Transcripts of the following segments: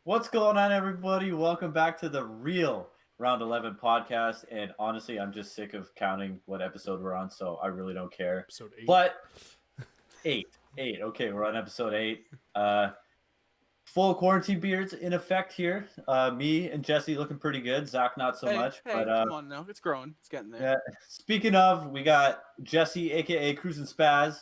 What's going on, everybody? Welcome back to the real Round 11 podcast. And honestly, I'm just sick of counting what episode we're on, so I really don't care. Episode 8. But eight. Okay, we're on episode 8. Full quarantine beards in effect here. Me and Jesse looking pretty good. Zach, not so much. Hey, But come on now. It's growing. It's getting there. yeah, speaking of, we got Jesse, aka Cruisin' Spaz.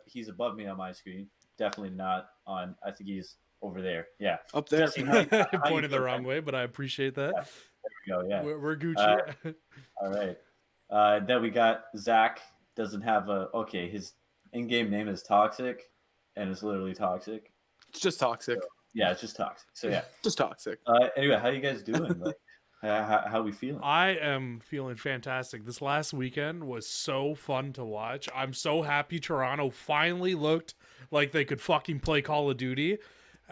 He's above me on my screen. Definitely not on. I think he's over there. Yeah, Up there. Jesse, Pointed the wrong way, but I appreciate that. Yeah, there we go. Yeah, We're Gucci. all right. Then we got Zach. Doesn't have a his in-game name is Toxic, and it's literally toxic. It's just toxic. So, yeah, it's just toxic. So yeah, Just toxic. Anyway, how you guys doing? Like, how we feeling? I am feeling fantastic. This last weekend was so fun to watch. I'm so happy Toronto finally looked like they could fucking play Call of Duty.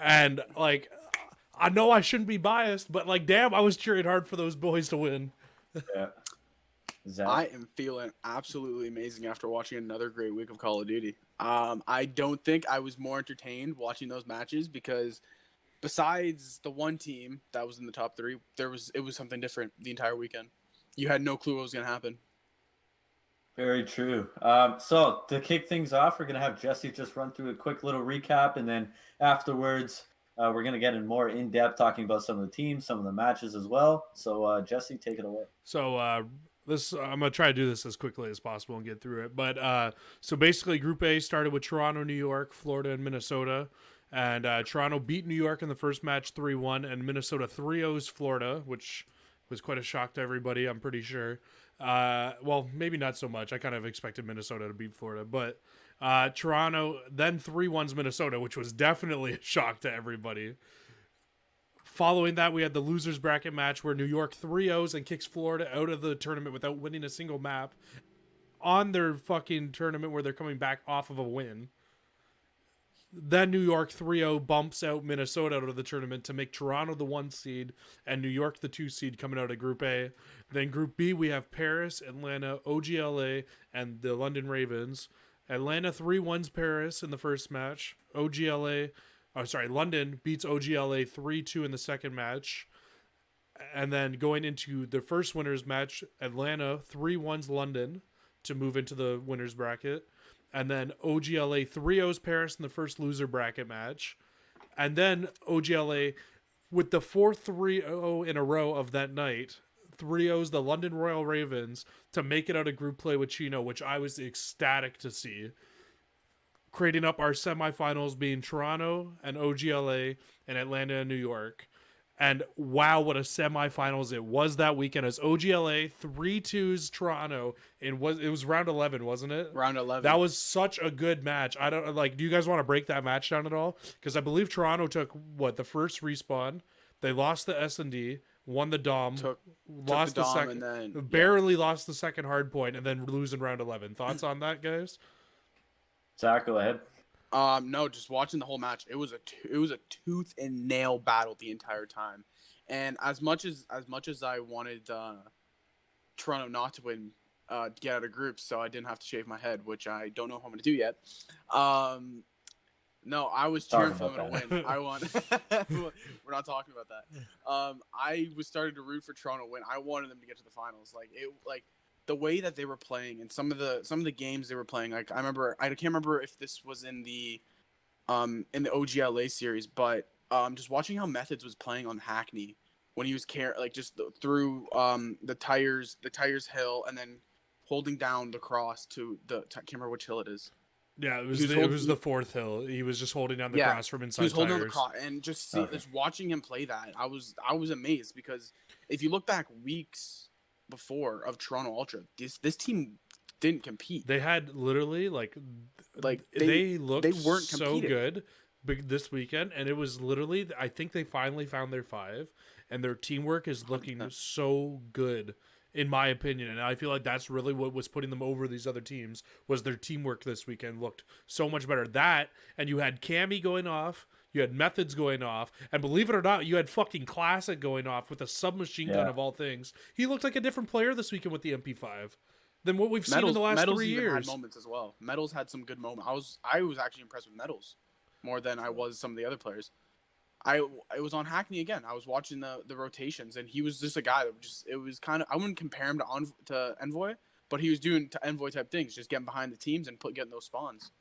And, like, I know I shouldn't be biased, but, like, damn, I was cheering hard for those boys to win. Yeah. Zach? I am feeling absolutely amazing after watching another great week of Call of Duty. I don't think I was more entertained watching those matches because besides the one team that was in the top 3, it was something different the entire weekend. You had no clue what was going to happen. Very true. So to kick things off, we're gonna have Jesse just run through a quick little recap, and then afterwards, we're gonna get in more in depth talking about some of the teams, some of the matches as well. So Jesse, take it away. So I'm gonna try to do this as quickly as possible and get through it. But so basically, Group A started with Toronto, New York, Florida, and Minnesota. And Toronto beat New York in the first match 3-1, and Minnesota 3-0's Florida, which was quite a shock to everybody, I'm pretty sure. Well, maybe not so much. I kind of expected Minnesota to beat Florida, but Toronto then 3-1's Minnesota, which was definitely a shock to everybody. Following that, we had the losers bracket match where New York 3-0's and kicks Florida out of the tournament without winning a single map on their fucking tournament where they're coming back off of a win. Then New York 3-0 bumps out Minnesota out of the tournament to make Toronto the 1 seed and New York the 2 seed coming out of Group A. Then Group B, we have Paris, Atlanta, OGLA, and the London Ravens. Atlanta 3-1's Paris in the first match. London beats OGLA 3-2 in the second match. And then going into the first winners match, Atlanta 3-1's London to move into the winners bracket. And then OGLA 3-0's Paris in the first loser bracket match. And then OGLA, with the fourth 3-0 in a row of that night, 3-0's the London Royal Ravens to make it out of group play with Chino, which I was ecstatic to see. Creating up our semifinals being Toronto and OGLA and Atlanta and New York. And wow, what a semifinals it was that weekend as OGLA 3-2's Toronto. It was round 11, wasn't it? Round 11. That was such a good match. I don't do you guys want to break that match down at all? Because I believe Toronto took the first respawn. They lost the S&D, won the Dom, lost the second, and then, barely lost the second hard point, and then lose in round 11. Thoughts on that, guys? Zach, go ahead. No, just watching the whole match, it was a tooth and nail battle the entire time. And as much as I wanted Toronto not to win, to get out of groups, so I didn't have to shave my head, which I don't know how I'm gonna do yet. No, I was cheering for them to win. I want. We're not talking about that. I was starting to root for Toronto to win. I wanted them to get to the finals. The way that they were playing and some of the games they were playing, like I can't remember if this was in the OGLA series, but just watching how Methods was playing on Hackney when he was through the tires hill and then holding down the cross to I can't remember which hill it is. Yeah, it was the fourth hill. He was just holding down the cross from inside. He was holding tires. on the cross, and just watching him play that, I was amazed because if you look back weeks before of Toronto Ultra, this team didn't compete. They had literally they weren't so competing. good this weekend, and it was literally I think they finally found their 5, and their teamwork is looking 100%. So good in my opinion, and I feel like that's really what was putting them over these other teams was their teamwork this weekend looked so much better. That, and you had Cammy going off, you had Methods going off, and believe it or not, you had fucking Classic going off with a submachine gun of all things. He looked like a different player this weekend with the MP5 than what we've seen in the last 3 years. Even had moments as well. Metals had some good moments. I was actually impressed with Metals more than I was some of the other players. it was on Hackney again. I was watching the rotations, and he was just a guy that it was kind of, I wouldn't compare him to Envoy, but he was doing to Envoy type things, just getting behind the teams and getting those spawns.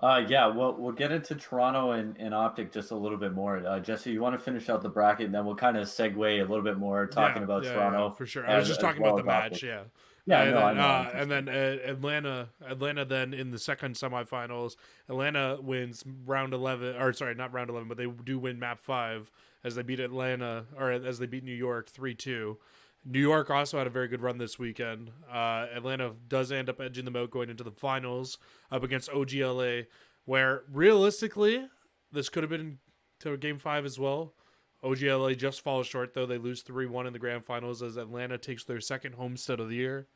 Yeah, we'll get into Toronto and OpTic just a little bit more. Jesse, you want to finish out the bracket, and then we'll kind of segue a little bit more talking about Toronto for sure. I was just talking about the match, yeah. Yeah, and no, then, I know. And then Atlanta then in the second semifinals, Atlanta wins round 11, or sorry, not round 11, but they do win map 5 as they beat Atlanta, or as they beat New York 3-2. New York also had a very good run this weekend. Atlanta does end up edging them out going into the finals up against OGLA, where realistically, this could have been to game 5 as well. OGLA just falls short, though. They lose 3-1 in the grand finals as Atlanta takes their second homestead of the year.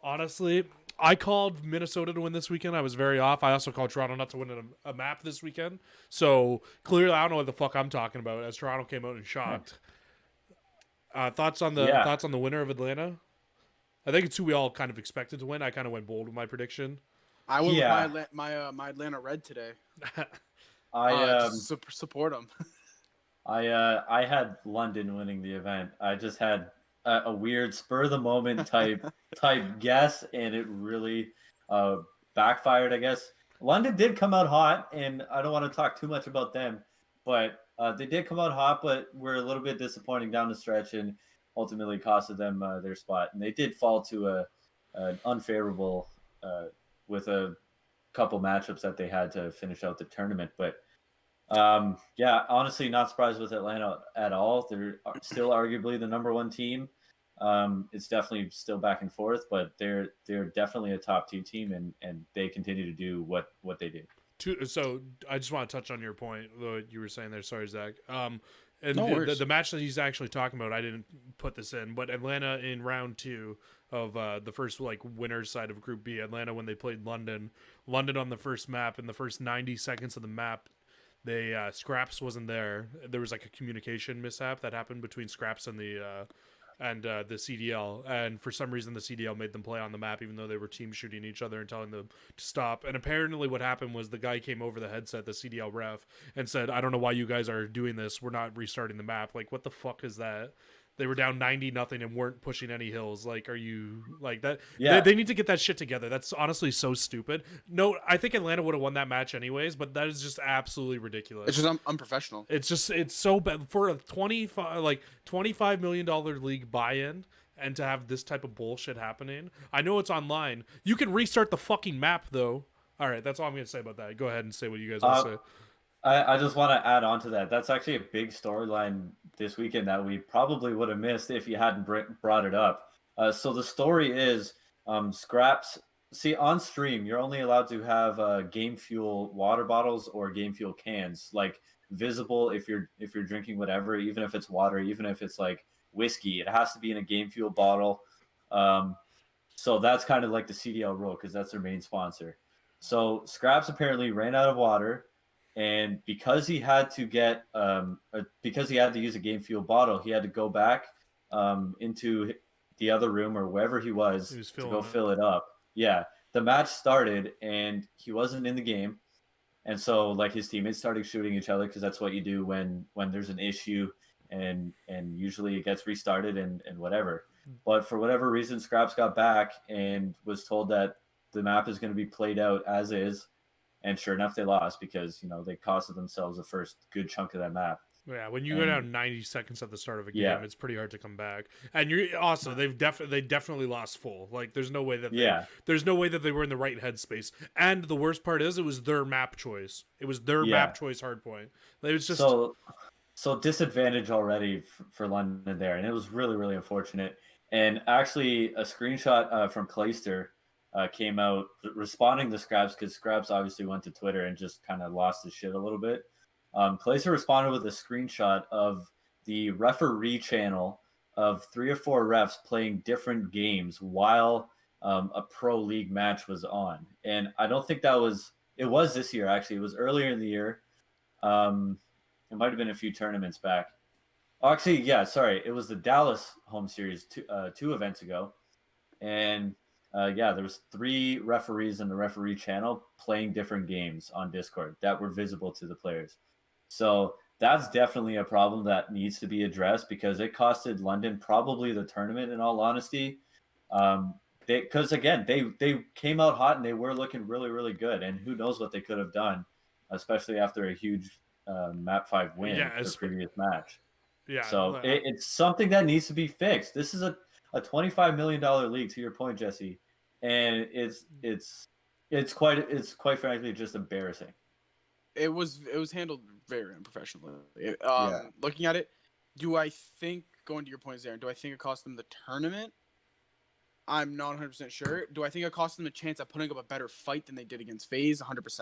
Honestly, I called Minnesota to win this weekend. I was very off. I also called Toronto not to win a map this weekend. So clearly, I don't know what the fuck I'm talking about, as Toronto came out and shocked. Thoughts on the winner of Atlanta? I think it's who we all kind of expected to win. I kind of went bold with my prediction. I went with my Atlanta Red today. Support them. I had London winning the event. I just had a weird spur of the moment type guess, and it really backfired, I guess. London did come out hot, and I don't want to talk too much about them, but they did come out hot, but were a little bit disappointing down the stretch, and ultimately costed them their spot. And they did fall to an unfavorable with a couple matchups that they had to finish out the tournament. But yeah, honestly, not surprised with Atlanta at all. They're still arguably the number 1 team. It's definitely still back and forth, but they're definitely a top 2 team, and they continue to do what they do. So I just want to touch on your point, though you were saying there. Sorry, Zach. And the match that he's actually talking about, I didn't put this in, but Atlanta in round 2 of the first winners side of Group B. Atlanta when they played London on the first map, in the first 90 seconds of the map, they Scraps wasn't there. There was a communication mishap that happened between Scraps and the CDL, and for some reason the CDL made them play on the map even though they were team shooting each other and telling them to stop. And apparently what happened was the guy came over the headset, the CDL ref, and said, "I don't know why you guys are doing this. We're not restarting the map." What the fuck is that? They were down 90-0 and weren't pushing any hills. Are you that? Yeah. They need to get that shit together. That's honestly so stupid. No, I think Atlanta would have won that match anyways, but that is just absolutely ridiculous. It's just unprofessional. It's so bad for a $25 million league buy-in, and to have this type of bullshit happening. I know it's online. You can restart the fucking map though. All right, that's all I'm gonna say about that. Go ahead and say what you guys want to say. I just want to add on to that. That's actually a big storyline this weekend that we probably would have missed if you hadn't brought it up. So the story is Scraps. See, on stream, you're only allowed to have game fuel water bottles or game fuel cans, visible if you're drinking whatever, even if it's water, even if it's whiskey. It has to be in a game fuel bottle. So that's kind of like the CDL rule because that's their main sponsor. So Scraps apparently ran out of water. And because he had to use a game fuel bottle, he had to go back into the other room or wherever he was to go fill it up. Yeah, the match started and he wasn't in the game, and so his teammates started shooting each other because that's what you do when there's an issue, and usually it gets restarted and whatever. But for whatever reason, Scraps got back and was told that the map is going to be played out as is. And sure enough, they lost because, they costed themselves the first good chunk of that map. Yeah, when you go down 90 seconds at the start of a game, it's pretty hard to come back. And you're also they definitely lost full. There's no way that they were in the right headspace. And the worst part is it was their map choice. It was their map choice hardpoint. It was just so disadvantage already for London there, and it was really, really unfortunate. And actually, a screenshot from Clayster came out responding to Scraps because Scraps obviously went to Twitter and just kind of lost his shit a little bit. Clayster responded with a screenshot of the referee channel of 3 or 4 refs playing different games while a pro league match was on. And I don't think it was this year, actually. It was earlier in the year. It might have been a few tournaments back. Oh, actually, yeah, sorry. It was the Dallas home series 2 events ago. And there was 3 referees in the referee channel playing different games on Discord that were visible to the players. So that's definitely a problem that needs to be addressed because it costed London probably the tournament. In all honesty, because again they came out hot and they were looking really really good, and who knows what they could have done, especially after a huge Map 5 win Yeah, the previous match. yeah. So it's something that needs to be fixed. This is a $25 million league, to your point, Jesse, and it's quite frankly just embarrassing. It was handled very unprofessionally. Yeah. Looking at it, do I think, going to your points there, do I think it cost them the tournament? I'm not 100% sure. Do I think it cost them a chance at putting up a better fight than they did against FaZe? 100%.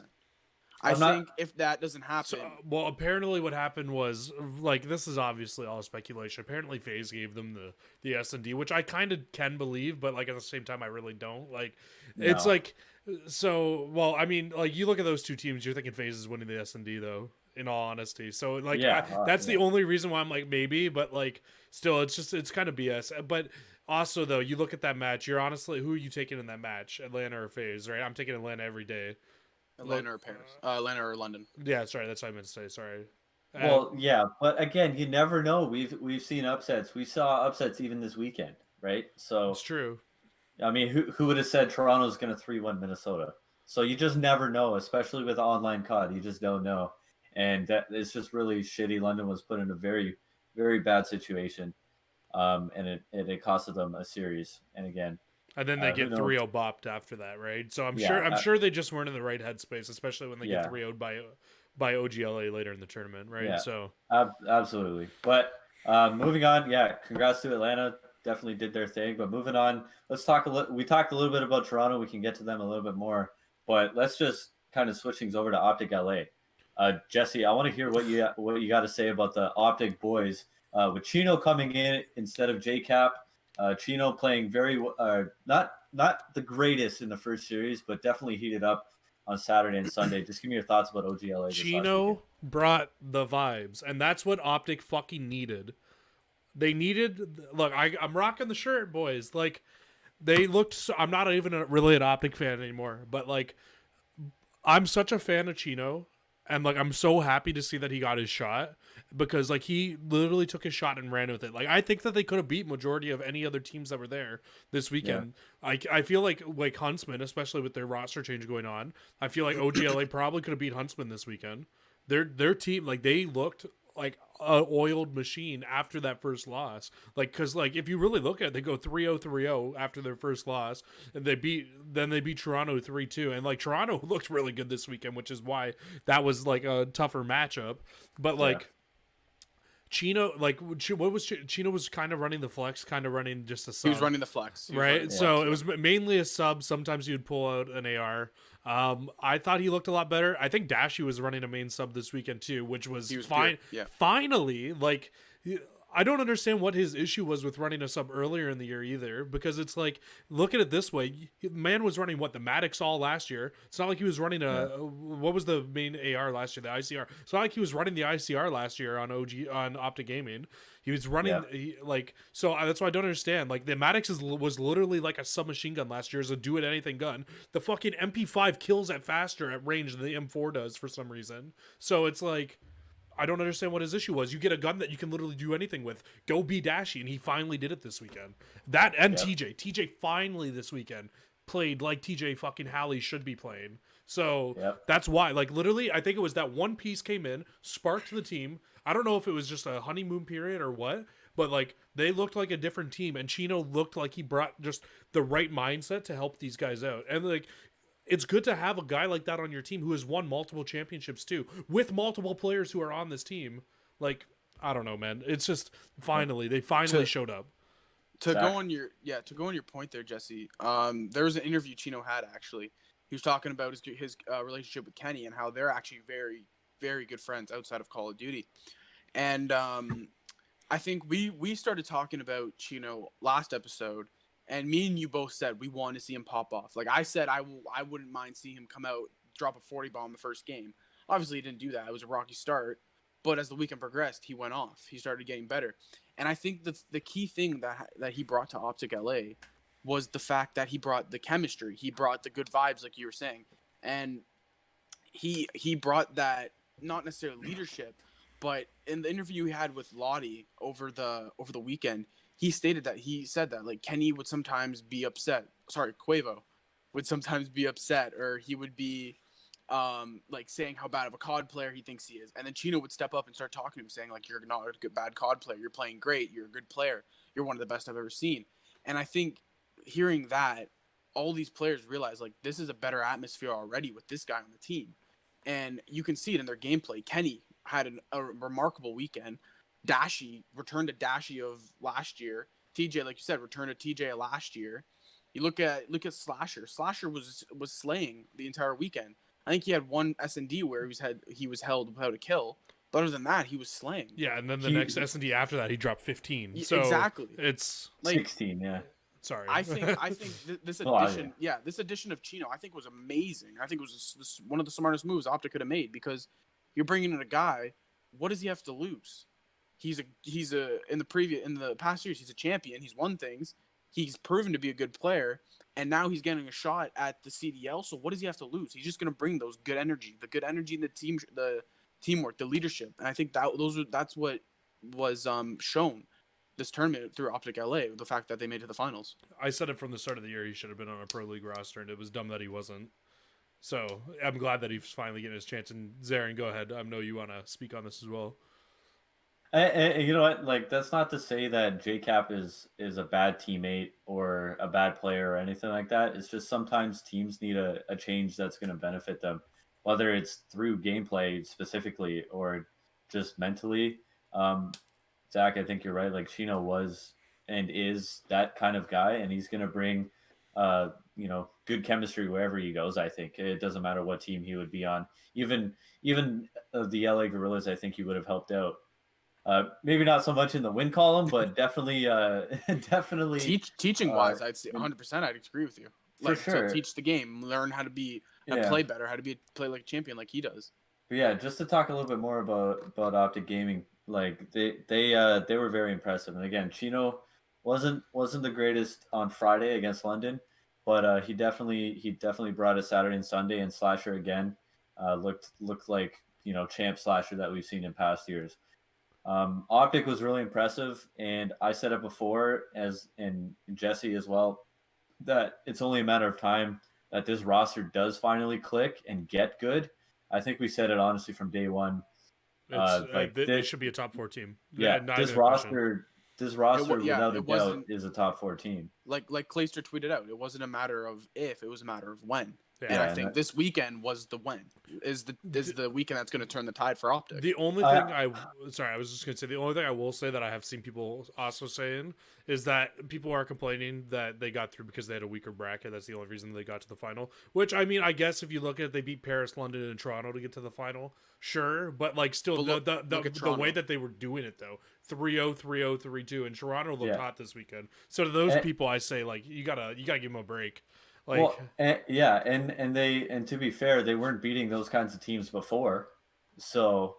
I I'm not. think if that doesn't happen, So, well, apparently what happened was, like, this is obviously all speculation. Apparently FaZe gave them the S&D, which I kind of can believe, but like at the same time I really don't. Like, it's No. like, so, well, I mean, like, you look at those two teams, you're thinking FaZe is winning the S&D though, in all honesty. So like, Yeah, that's the yeah. only reason why I'm like maybe, but like still it's kind of BS. But also though, you look at that match, you're honestly, who are you taking in that match, Atlanta or FaZe, right? I'm taking Atlanta every day. Atlanta or Paris, Atlanta or London. Yeah, sorry, that's what I meant to say. Sorry. Well, yeah, but again, you never know. We've seen upsets. We saw upsets even this weekend, right? It's So true. I mean, who would have said Toronto's going to 3-1 Minnesota? So you just never know, especially with online COD. You just don't know, and that it's just really shitty. London was put in a very very bad situation, and it costed them a series. And again, And then they who get knows? 3-0 bopped after that, right? So I'm Yeah, sure they just weren't in the right headspace, especially when they get yeah. 3-0'd by OGLA later in the tournament, right? Yeah, So absolutely. But moving on, yeah, congrats to Atlanta. Definitely did their thing. But moving on, let's talk a little. We talked a little bit about Toronto. We can get to them a little bit more. But let's just kind of switch things over to OpTic LA. Jesse, I want to hear what you got to say about the OpTic boys. With Chino coming in instead of JCap. Chino playing not the greatest in the first series, but definitely heated up on Saturday and Sunday. Just give me your thoughts about OGLA this last weekend. Chino brought the vibes, and that's what OpTic fucking needed. They needed, look, I'm rocking the shirt, boys. Like, they looked, I'm not even really an OpTic fan anymore, but like, I'm such a fan of Chino, and like I'm so happy to see that he got his shot because like he literally took his shot and ran with it. Like I think that they could have beat majority of any other teams that were there this weekend. I feel like Huntsman, especially with their roster change going on, I feel like OGLA probably could have beat Huntsman this weekend. Their team, like they looked like a oiled machine after that first loss. Like, cause like if you really look at it, they go 3-0, 3-0 after their first loss, and they beat Toronto 3-2, and like Toronto looked really good this weekend, which is why that was like a tougher matchup. But Yeah. like Chino, like what was Chino was kind of running the flex, kind of running just a sub. He was running the flex, Right, so it was mainly a sub. Sometimes you'd pull out an AR. I thought he looked a lot better. I think Dashy was running a main sub this weekend too, which was, fine. Yeah. Finally, like I don't understand what his issue was with running a sub earlier in the year either, because it's like, look at it this way: man was running what, the Maddox all last year. It's not like he was running what was the main AR last year, the ICR. It's not like he was running the ICR last year on OpTic Gaming. He was running so that's why I don't understand. Like the Maddox was literally like a submachine gun last year as a do it anything gun. The fucking MP5 kills at faster at range than the M4 does for some reason. So it's like, I don't understand what his issue was. You get a gun that you can literally do anything with. Go be Dashy, and he finally did it this weekend. That and TJ finally this weekend played like TJ fucking Halley should be playing. So that's why, like literally, I think it was that one piece came in, sparked the team. I don't know if it was just a honeymoon period or what, but like they looked like a different team, and Chino looked like he brought just the right mindset to help these guys out. And like, it's good to have a guy like that on your team who has won multiple championships too, with multiple players who are on this team. Like, I don't know, man. It's just they finally showed up. To go on your point there, Jesse. There was an interview Chino had actually. He was talking about his relationship with Kenny and how they're actually very, very good friends outside of Call of Duty. And I think we started talking about Chino last episode, and me and you both said we want to see him pop off. Like I said, I wouldn't mind seeing him come out, drop a 40 bomb the first game. Obviously, he didn't do that. It was a rocky start. But as the weekend progressed, he went off. He started getting better. And I think the key thing that he brought to OpTic LA was the fact that he brought the chemistry. He brought the good vibes, like you were saying. And he brought that not necessarily leadership, but in the interview he had with Lottie over the weekend, he said that like Kenny would sometimes be upset. Sorry, Quavo would sometimes be upset, or he would be like saying how bad of a COD player he thinks he is, and then Chino would step up and start talking to him, saying like, "You're not a good bad COD player. You're playing great. You're a good player. You're one of the best I've ever seen." And I think hearing that, all these players realize like this is a better atmosphere already with this guy on the team, and you can see it in their gameplay. Kenny had a remarkable weekend. Dashy returned to Dashy of last year. TJ, like you said, returned to TJ last year. You look at Slasher. Slasher was slaying the entire weekend. I think he had one S&D where he was held without a kill. But other than that, he was slaying. Yeah, and then the next S&D after that, he dropped 15. So exactly. It's like 16, yeah. Sorry. I think this addition, this addition of Chino, I think was amazing. I think it was one of the smartest moves OpTic could have made, because you're bringing in a guy. What does he have to lose? He's in the past years, he's a champion. He's won things. He's proven to be a good player, and now he's getting a shot at the CDL. So what does he have to lose? He's just going to bring the good energy in the team, the teamwork, the leadership, and I think that's what was shown this tournament through OpTic LA, the fact that they made it to the finals. I said it from the start of the year, he should have been on a pro league roster, and it was dumb that he wasn't. So I'm glad that he's finally getting his chance. And Zarin, go ahead. I know you want to speak on this as well. And you know what? Like, that's not to say that JCap is a bad teammate or a bad player or anything like that. It's just sometimes teams need a change that's going to benefit them, whether it's through gameplay specifically or just mentally. Zach, I think you're right. Like, Chino was and is that kind of guy, and he's going to bring, good chemistry wherever he goes. I think it doesn't matter what team he would be on. Even the LA Gorillas, I think he would have helped out. Maybe not so much in the win column, but definitely, teaching wise, I'd say 100%. I'd agree with you. Like, for sure. To teach the game, learn how to play better, how to play like a champion, like he does. But yeah, just to talk a little bit more about OpTic Gaming, like they were very impressive. And again, Chino wasn't the greatest on Friday against London, but he definitely brought a Saturday and Sunday. And Slasher again looked like champ Slasher that we've seen in past years. OpTic was really impressive, and I said it before, and Jesse as well, that it's only a matter of time that this roster does finally click and get good. I think we said it honestly from day one. They should be a top 4 team. Yeah, this roster without a doubt is a top 4 team. Like Clayster tweeted out, it wasn't a matter of if, it was a matter of when. Yeah, and I think this weekend was the when. Is the weekend that's going to turn the tide for OpTic. The only thing I was just going to say, the only thing I will say that I have seen people also saying is that people are complaining that they got through because they had a weaker bracket. That's the only reason they got to the final. Which, I mean, I guess if you look at it, they beat Paris, London, and Toronto to get to the final. Sure, but like still the way that they were doing it though, 3-0, 3-0, 3-2, and Toronto looked hot this weekend. So to those people, I say like you gotta give them a break. Like, well, and to be fair, they weren't beating those kinds of teams before. So,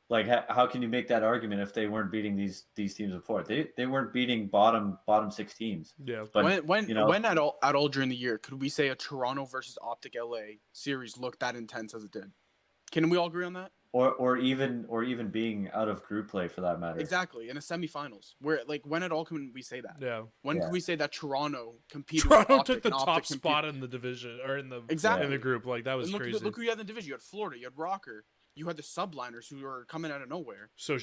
like, how can you make that argument if they weren't beating these teams before? They weren't beating bottom 6 teams. Yeah. But when at all during the year could we say a Toronto versus OpTic LA series looked that intense as it did? Can we all agree on that? Or even being out of group play for that matter. Exactly, in the semifinals. Where like when at all can we say that? Yeah. When can we say that Toronto competed? Toronto took the top spot in the division or in the in the group. Like that was crazy. Look who you had in the division. You had Florida. You had Rocker. You had the subliners who were coming out of nowhere. So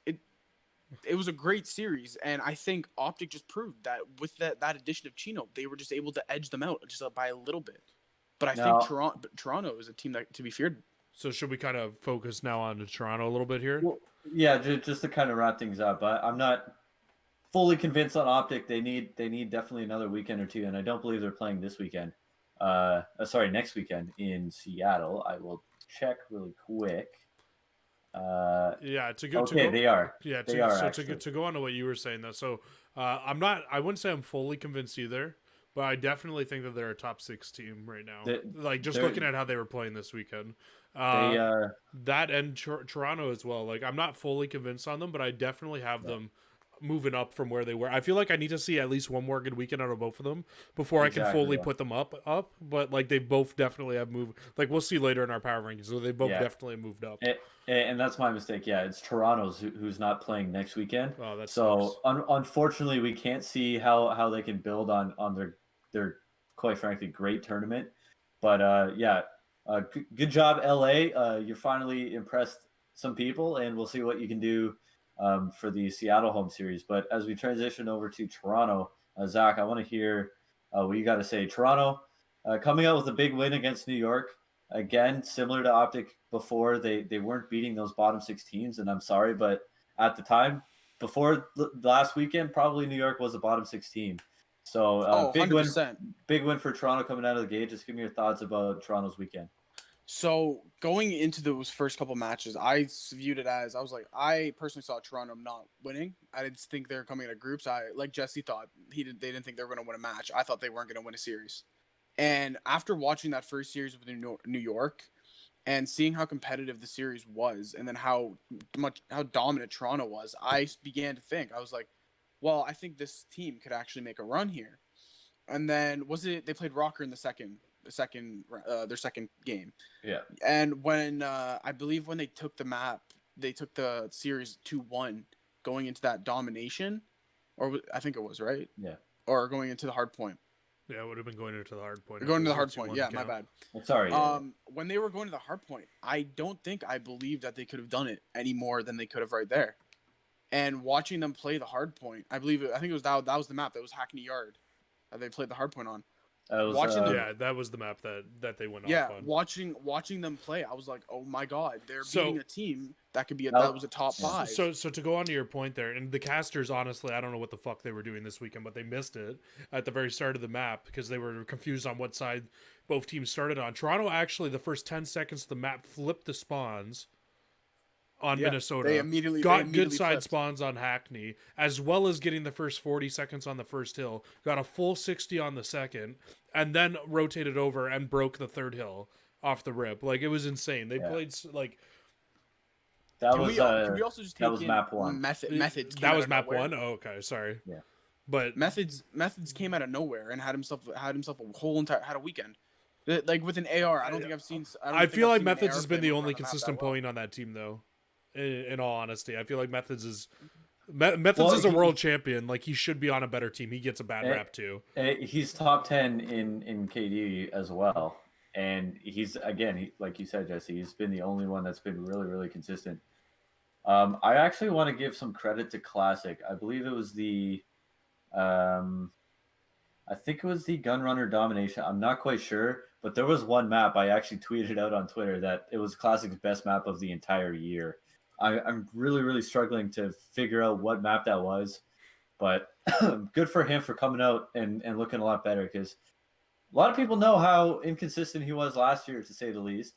it was a great series, and I think OpTic just proved that with that addition of Chino, they were just able to edge them out just by a little bit. But I think Toronto is a team that to be feared. So should we kind of focus now on Toronto a little bit here? Well, yeah, just to kind of wrap things up. I'm not fully convinced on OpTic. They need definitely another weekend or two, and I don't believe they're playing this weekend. Next weekend in Seattle. I will check really quick. They are. Yeah, they are. To go on to what you were saying though, so I wouldn't say I'm fully convinced either, but I definitely think that they're a top 6 team right now. Looking at how they were playing this weekend. That and Toronto as well. Like I'm not fully convinced on them, but I definitely have them moving up from where they were. I feel like I need to see at least one more good weekend out of both of them before I can Exactly, fully yeah. put them up. But like they both definitely have moved. Like we'll see later in our power rankings. So they both Yeah. definitely moved up. And that's my mistake. Yeah, it's Toronto's who's not playing next weekend. Oh, that So sucks. unfortunately, we can't see how they can build on their quite frankly great tournament. But yeah, good job, LA. You finally impressed some people, and we'll see what you can do for the Seattle home series. But as we transition over to Toronto, Zach, I want to hear what you got to say. Toronto coming out with a big win against New York. Again, similar to OpTic before, they weren't beating those bottom six teams, and I'm sorry, but at the time before last weekend, probably New York was a bottom six team. So Oh, 100%. big win for Toronto coming out of the gate. Just give me your thoughts about Toronto's weekend. So going into those first couple matches, I viewed it as I personally saw Toronto not winning. I didn't think they were coming into groups. Like Jesse thought they didn't think they were going to win a match. I thought they weren't going to win a series. And after watching that first series with New York and seeing how competitive the series was, and then how dominant Toronto was, I began to think, I was like, well, I think this team could actually make a run here. And then they played Rocker in their second game. Yeah. And when I believe when they took the series 2-1 going into that domination, or I think it was, right? Yeah. Or going into the hard point. Yeah, it would have been going into the hard point. Going to the hard point. Yeah, my bad. Sorry. Yeah. When they were going to the hard point, I don't think I believed that they could have done it any more than they could have right there. And watching them play the hard point, I think it was that was the map that was Hackney Yard that they played the hard point on. That was the map that they went off on. Watching them play, I was like, oh my god, they're beating a team that could be that was a top 5. So to go on to your point there, and the casters, honestly, I don't know what the fuck they were doing this weekend, but they missed it at the very start of the map because they were confused on what side both teams started on. Toronto actually, the first 10 seconds of the map, flipped the spawns on Minnesota. They immediately good side flipped. spawns on Hackney, as well as getting the first 40 seconds on the first hill. Got a full 60 on the second, and then rotated over and broke the third hill off the rip. Like, it was insane. They played like. Can we also just take map 1. Methods. That was map 1. Oh, okay, sorry. Yeah. But Methods came out of nowhere and had himself a whole had a weekend. Like with an AR, I don't think I've seen. I feel like Methods has been the only consistent point on that team, though. In all honesty, I feel like Methods is a world champion. Like, he should be on a better team. He gets a bad rap too. He's top 10 in KD as well, and he's like you said, Jesse. He's been the only one that's been really, really consistent. I actually want to give some credit to Classic. I believe it was I think it was the Gunrunner Domination. I'm not quite sure, but there was one map I actually tweeted out on Twitter that it was Classic's best map of the entire year. I'm really, really struggling to figure out what map that was, but good for him for coming out and looking a lot better, because a lot of people know how inconsistent he was last year, to say the least.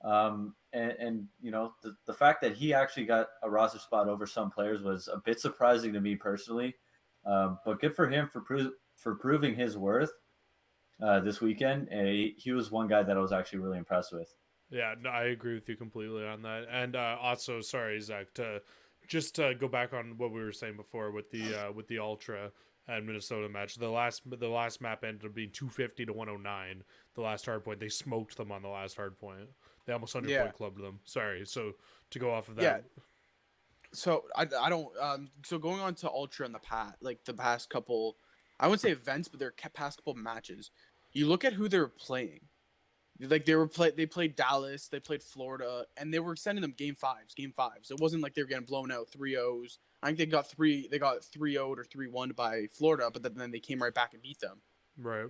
And you know, the fact that he actually got a roster spot over some players was a bit surprising to me personally. But good for him for proving his worth this weekend. He was one guy that I was actually really impressed with. Yeah, no, I agree with you completely on that. And also, sorry, Zach, to go back on what we were saying before with the Ultra and Minnesota match. The last map ended up being 250 to 109. The last hard point, they smoked them on the last hard point. They almost 100-point clubbed them. Sorry. So to go off of that. Yeah. So I don't. So going on to Ultra in the past couple, I wouldn't say events, but their past couple matches. You look at who they were playing. Like they played Dallas, they played Florida, and they were sending them game fives. It wasn't like they were getting blown out 3-0s. I think they got 3-0'd or 3-1 by Florida, but then they came right back and beat them. Right.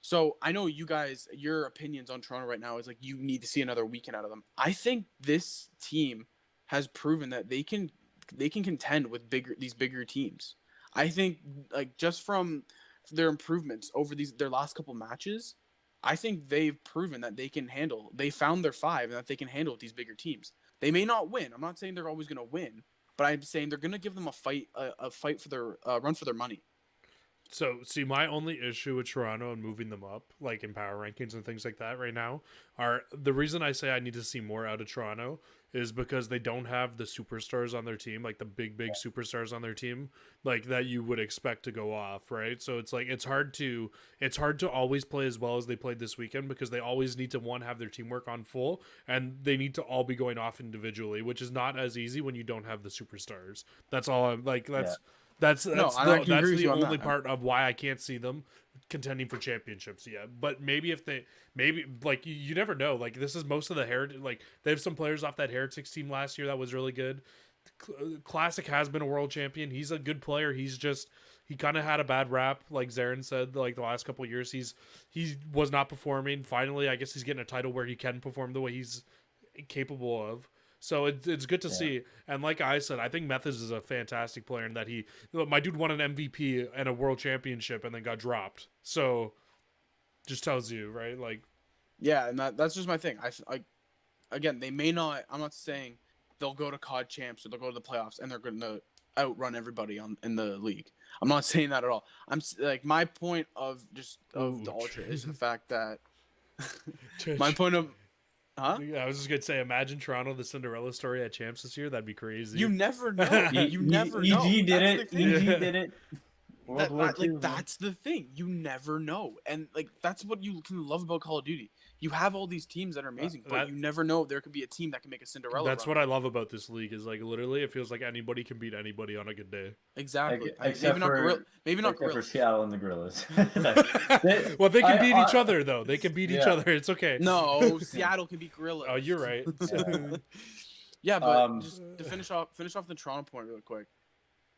So I know you guys, your opinions on Toronto right now is like you need to see another weekend out of them. I think this team has proven that they can contend with these bigger teams. I think like just from their improvements over their last couple matches, I think they've proven that they found their 5 and that they can handle these bigger teams. They may not win. I'm not saying they're always going to win, but I'm saying they're going to give them a fight for their run for their money. So, see, my only issue with Toronto and moving them up, like in power rankings and things like that right now, are the reason I say I need to see more out of Toronto is because they don't have the superstars on their team, like the big superstars on their team, like that you would expect to go off, right? So it's like it's hard to always play as well as they played this weekend because they always need to have their teamwork on full and they need to all be going off individually, which is not as easy when you don't have the superstars. That's all I'm like. That's No, and I can agree with the you on only that. part of why I can't see them contending for championships yet. But maybe if they like you never know. Like this is most of the heritage. Like they have some players off that Heretics team last year that was really good. Classic has been a world champion. He's a good player. He kind of had a bad rap, like Zarin said. Like the last couple of years, he was not performing. Finally, I guess he's getting a title where he can perform the way he's capable of. So it's good to see. And like I said, I think Methods is a fantastic player in that my dude won an MVP and a world championship and then got dropped. So just tells you, right? Like, Yeah, and that's just my thing. I again, they may not. I'm not saying they'll go to COD champs or they'll go to the playoffs and they're going to outrun everybody in the league. I'm not saying that at all. Like my point of the ultra is the fact that my point of. Huh? Yeah, I was just gonna say, imagine Toronto the Cinderella story at champs this year. That'd be crazy. You never know. You never know. EG did it. EG did it. That's the thing. You never know, and like that's what you can love about Call of Duty. You have all these teams that are amazing, but you never know. There could be a team that can make a Cinderella. That's what I love about this league is like literally, it feels like anybody can beat anybody on a good day. Exactly. Maybe not for Seattle and the Gorillas. Well, they can beat each other though. They can beat each other. It's okay. No, Seattle can beat Gorillas. Oh, you're right. Yeah, but just to finish off the Toronto point really quick.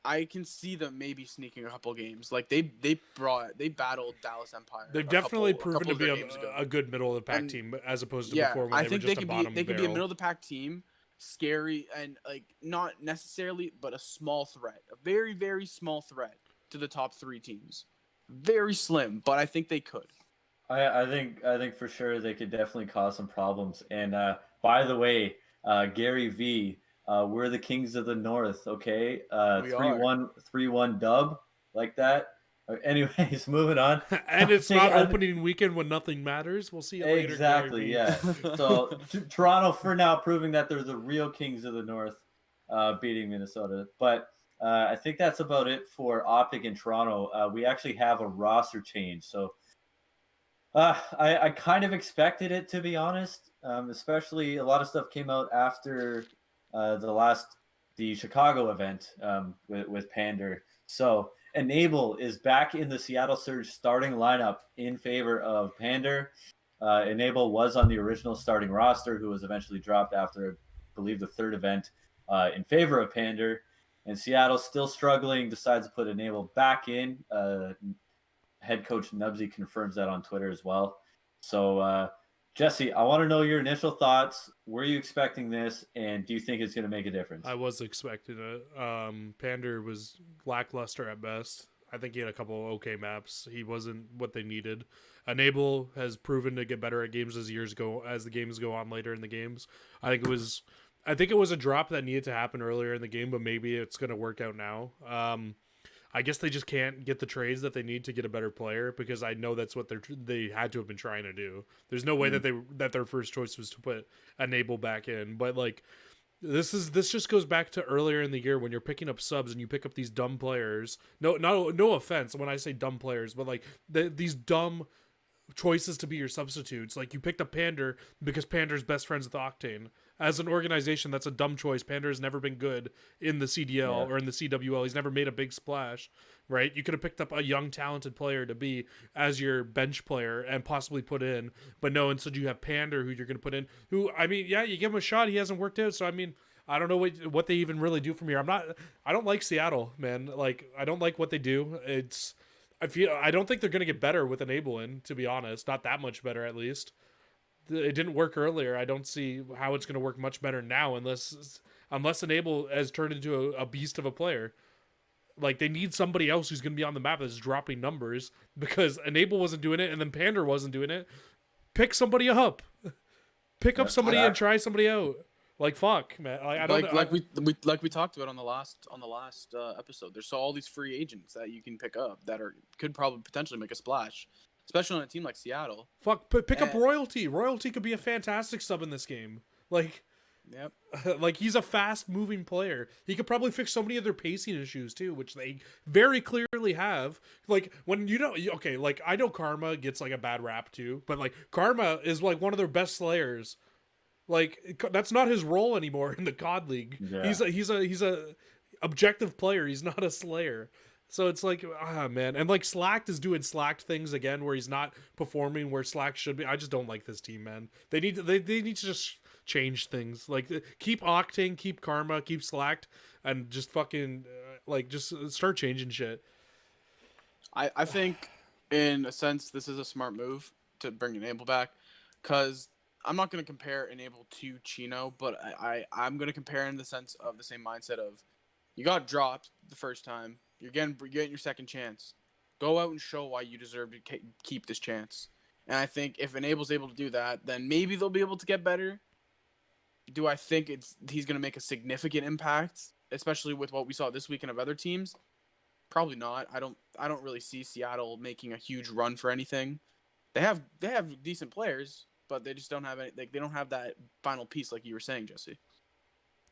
I can see them maybe sneaking a couple games. Like they battled Dallas Empire. They've definitely proven to be a good middle of the pack team as opposed to before when they were just a bottom they could be a middle of the pack team, scary and like not necessarily, but a small threat, a very very small threat to the top 3 teams. Very slim, but I think they could. I think for sure they could definitely cause some problems. And by the way, Gary V. We're the Kings of the North, okay? 3-1 dub like that. Anyways, moving on. And it's not opening weekend when nothing matters. We'll see you later. Exactly, yeah. So Toronto for now proving that they're the real Kings of the North, beating Minnesota. But I think that's about it for OpTic in Toronto. We actually have a roster change. So I kind of expected it, to be honest. Especially a lot of stuff came out after the Chicago event with Pander. So Enable is back in the Seattle Surge starting lineup in favor of Pander. Enable was on the original starting roster, who was eventually dropped after, I believe, the 3rd event in favor of Pander. And Seattle still struggling, decides to put Enable back in. Head coach Nubsy confirms that on Twitter as well. So Jesse, I want to know your initial thoughts. Were you expecting this, and do you think it's going to make a difference? I was expecting it. Pander was lackluster at best. I think he had a couple of okay maps. He wasn't what they needed. Enable has proven to get better at games as the games go on later in the games. I think it was a drop that needed to happen earlier in the game, but maybe it's going to work out now. I guess they just can't get the trades that they need to get a better player because I know that's what they had to have been trying to do. There's no way that their first choice was to put Enable back in. But like this just goes back to earlier in the year when you're picking up subs and you pick up these dumb players. No offense when I say dumb players, but like these dumb choices to be your substitutes. Like you picked up Pander because Pander's best friends with Octane. As an organization, that's a dumb choice. Pander has never been good in the CDL or in the CWL. He's never made a big splash, right? You could have picked up a young, talented player to be as your bench player and possibly put in. But no, instead you have Pander, who you're going to put in. Who, I mean, yeah, you give him a shot. He hasn't worked out. So, I mean, I don't know what they even really do from here. I don't like Seattle, man. Like, I don't like what they do. I don't think they're going to get better with Enable in, to be honest. Not that much better, at least. It didn't work earlier. I don't see how it's going to work much better now unless Enable has turned into a beast of a player. Like, they need somebody else who's going to be on the map that's dropping numbers because Enable wasn't doing it and then Pander wasn't doing it. Pick somebody up. Pick up somebody and try somebody out. Like fuck, man. Like I don't like we talked about on the last episode. There's all these free agents that you can pick up that could probably potentially make a splash, especially on a team like Seattle. fuck. Pick up Royalty. Royalty could be a fantastic sub in this game. Like, yep. like he's a fast moving player. He could probably fix so many of their pacing issues too, which they very clearly have. Like when okay, like I know Karma gets like a bad rap too, but like Karma is like one of their best slayers. Like that's not his role anymore in the COD League. Yeah. He's a objective player. He's not a slayer. So it's like, man, and like Slacked is doing Slacked things again, where he's not performing where Slack should be. I just don't like this team, man. They need to just change things. Like keep Octane, keep Karma, keep Slacked, and just fucking like just start changing shit. I think in a sense this is a smart move to bring Enable back, because I'm not going to compare Enable to Chino, but I'm going to compare in the sense of the same mindset of you got dropped the first time. You're getting your second chance. Go out and show why you deserve to keep this chance. And I think if Enable's able to do that, then maybe they'll be able to get better. Do I think he's going to make a significant impact, especially with what we saw this weekend of other teams? Probably not. I don't really see Seattle making a huge run for anything. They have decent players, but they just don't have any. Like, they don't have that final piece, like you were saying, Jesse.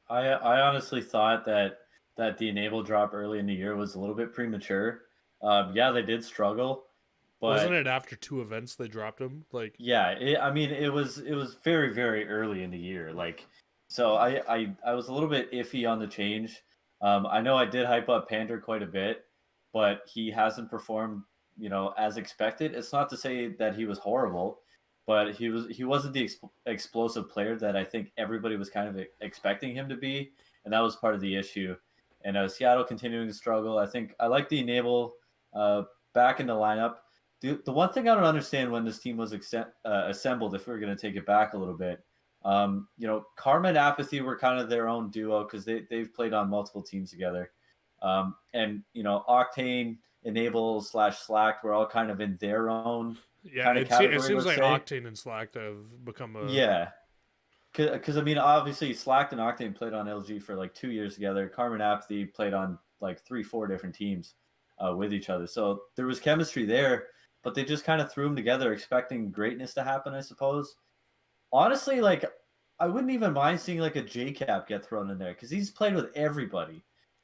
I honestly thought that the Enable drop early in the year was a little bit premature. Yeah, they did struggle, but wasn't it after 2 events they dropped him? Like, yeah, it was very, very early in the year. Like, so I was a little bit iffy on the change. I know I did hype up Pander quite a bit, but he hasn't performed, as expected. It's not to say that he was horrible, but he wasn't the explosive player that I think everybody was kind of expecting him to be, and that was part of the issue. And Seattle continuing to struggle. I think I like the Enable back in the lineup. The one thing I don't understand when this team was assembled, if we were going to take it back a little bit, Karma and Apathy were kind of their own duo because they've played on multiple teams together. And Octane, Enable / Slacked were all kind of in their own kind of category. It seems like Octane and Slacked have become a... Yeah. Because obviously Slacked and Octane played on LG for like 2 years together. Karma and Apathy played on like 3-4 different teams with each other. So there was chemistry there, but they just kind of threw them together expecting greatness to happen, I suppose. Honestly, like, I wouldn't even mind seeing like a JCap get thrown in there because he's played with everybody.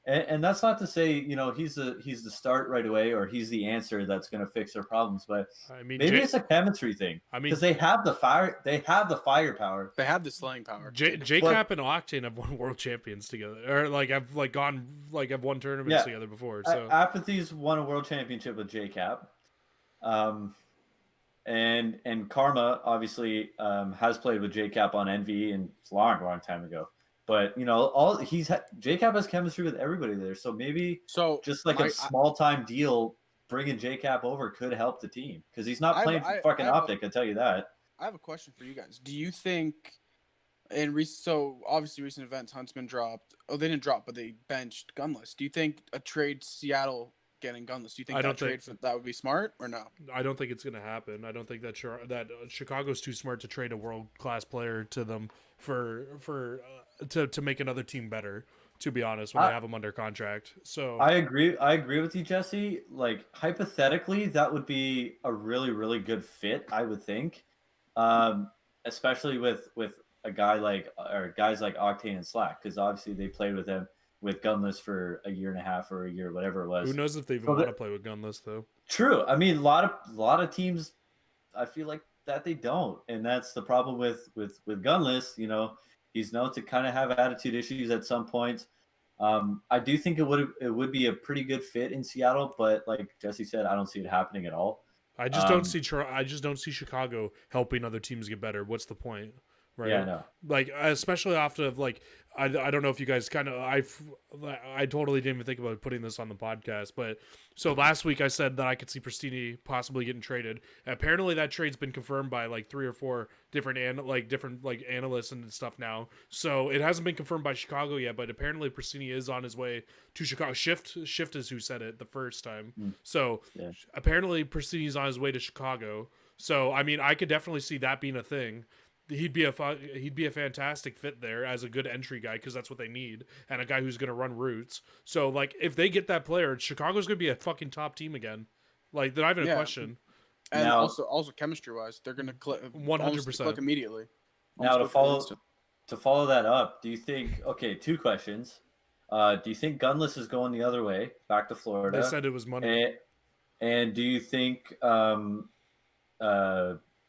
And that's not to say, he's the start right away or he's the answer that's going to fix their problems. But I mean, maybe it's a chemistry thing. I mean, because they have the fire, they have the firepower, they have the slaying power. JCap and Octane have won world champions together, or have won tournaments together before. So Apathy's won a world championship with JCap, and Karma obviously has played with JCap on NV and it's a long time ago. But JCap has chemistry with everybody there, so maybe just like a small time deal, bringing JCap over could help the team because he's not playing fucking OpTic. I tell you that. I have a question for you guys. Do you think, obviously recent events, Huntsman dropped. Oh, they didn't drop, but they benched Gunless. Do you think a trade Seattle getting Gunless? Do you think that would be smart or no? I don't think it's going to happen. I don't think that Chicago's too smart to trade a world class player to them to make another team better, to be honest, when they have them under contract. So I agree with you, Jesse. Like, hypothetically, that would be a really, really good fit, I would think. Especially with a guy guys like Octane and Slack, because obviously they played with them with Gunless for a year and a half or a year, whatever it was. Who knows if they even want to play with Gunless though? True. I mean, a lot of teams, I feel like that they don't, and that's the problem with Gunless. He's known to kind of have attitude issues at some point. I do think it would be a pretty good fit in Seattle, but like Jesse said, I don't see it happening at all. I just don't see Chicago helping other teams get better. What's the point? Right. Yeah, I know. Like, especially after I don't know if you guys kind of I totally didn't even think about putting this on the podcast, but so last week I said that I could see Pristini possibly getting traded. And apparently that trade's been confirmed by like 3 or 4 different analysts and stuff now. So it hasn't been confirmed by Chicago yet, but apparently Pristini is on his way to Chicago. Shift is who said it the first time. So apparently Pristini's on his way to Chicago. So I mean, I could definitely see that being a thing. he'd be a fantastic fit there as a good entry guy because that's what they need, and a guy who's going to run routes. So like if they get that player, Chicago's going to be a fucking top team again. Like they're not even a Yeah. question. And Now, also chemistry wise, they're gonna click 100%. click immediately. now Almost click to follow that up, do you think? Okay, two questions. Do you think Gunless is going the other way, back to Florida? They said it was money. And do you think uh,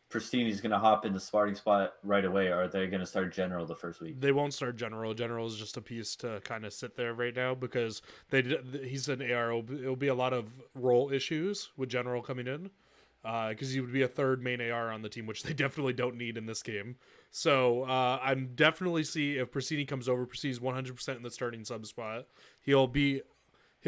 Pristini's going to hop in the starting spot right away, or are they going to start General the first week? They won't start General. General is just a piece to kind of sit there right now because he's an AR. It'll be a lot of role issues with General coming in because he would be a third main AR on the team, which they definitely don't need in this game. So I'm definitely see if Pristini comes over. Pristini's 100% in the starting sub spot. He'll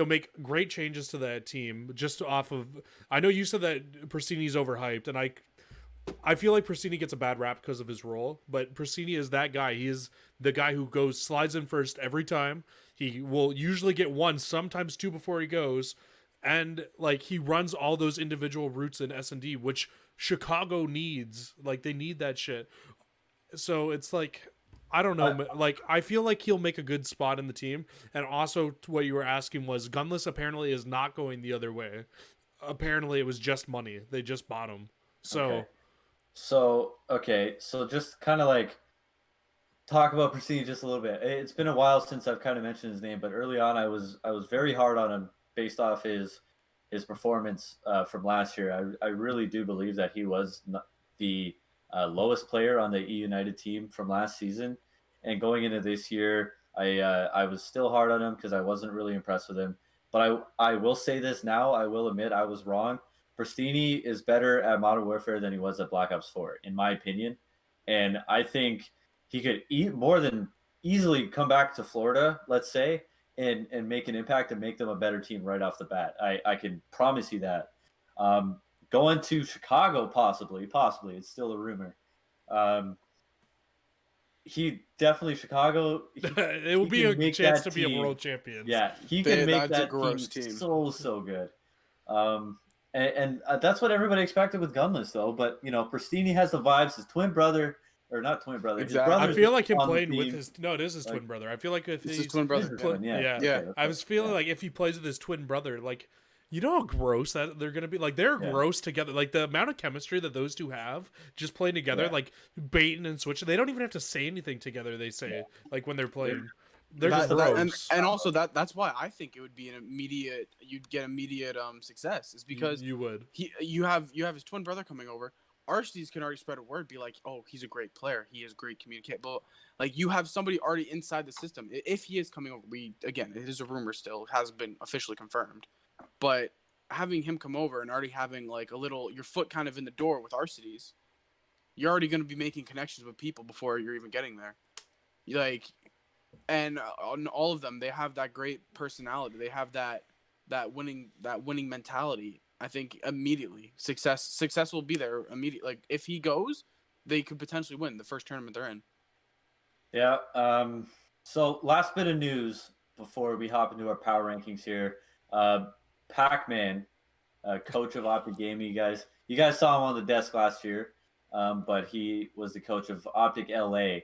make great changes to that team just off of. I know you said that Pristini's overhyped, and I feel like Pristini gets a bad rap because of his role, but Pristini is that guy. He is the guy who slides in first every time. He will usually get one, sometimes two before he goes, and like he runs all those individual routes in S&D, which Chicago needs. Like they need that shit. So it's like I don't know. Like I feel like he'll make a good spot in the team. And also, what you were asking was Gunless apparently is not going the other way. Apparently, it was just money. They just bought him. So. Okay. So just kind of like talk about Pristini just a little bit. It's been a while since I've kind of mentioned his name, but early on I was very hard on him based off his performance from last year. I really do believe that he was the lowest player on the E United team from last season, and going into this year, I was still hard on him because I wasn't really impressed with him. But I will say this now. I will admit I was wrong. Pristini is better at Modern Warfare than he was at Black Ops 4, in my opinion. And I think he could more than easily come back to Florida, let's say, and make an impact and make them a better team right off the bat. I can promise you that. Going to Chicago, possibly, it's still a rumor. He definitely Chicago. It will be a chance to be a world champion. Yeah, he can make that team so good. And that's what everybody expected with Gunless, though. But Pristini has the vibes. His twin brother, or not twin brother. Exactly. I feel like him playing with his. No, it is his twin brother. I feel like if it's he's his twin brother. Yeah. Okay, I was feeling like if he plays with his twin brother, like you know how gross that they're gonna be. Like they're gross together. Like the amount of chemistry that those two have, just playing together, like baiting and switching. They don't even have to say anything together. They say like when they're playing. They're just gross. And also that's why I think it would be you'd get immediate success is because you would. You have his twin brother coming over. Archdies can already spread a word, be like, oh, he's a great player. He is great communicator. But like you have somebody already inside the system. If he is coming over, it is a rumor still, hasn't been officially confirmed. But having him come over and already having like your foot kind of in the door with Archdies, you're already going to be making connections with people before you're even getting there. And on all of them, they have that great personality. They have that winning mentality. I think immediately success will be there immediately. Like if he goes, they could potentially win the first tournament they're in. Yeah. So last bit of news before we hop into our power rankings here. Pac-Man, coach of OpTic Gaming. You guys saw him on the desk last year, but he was the coach of OpTic LA.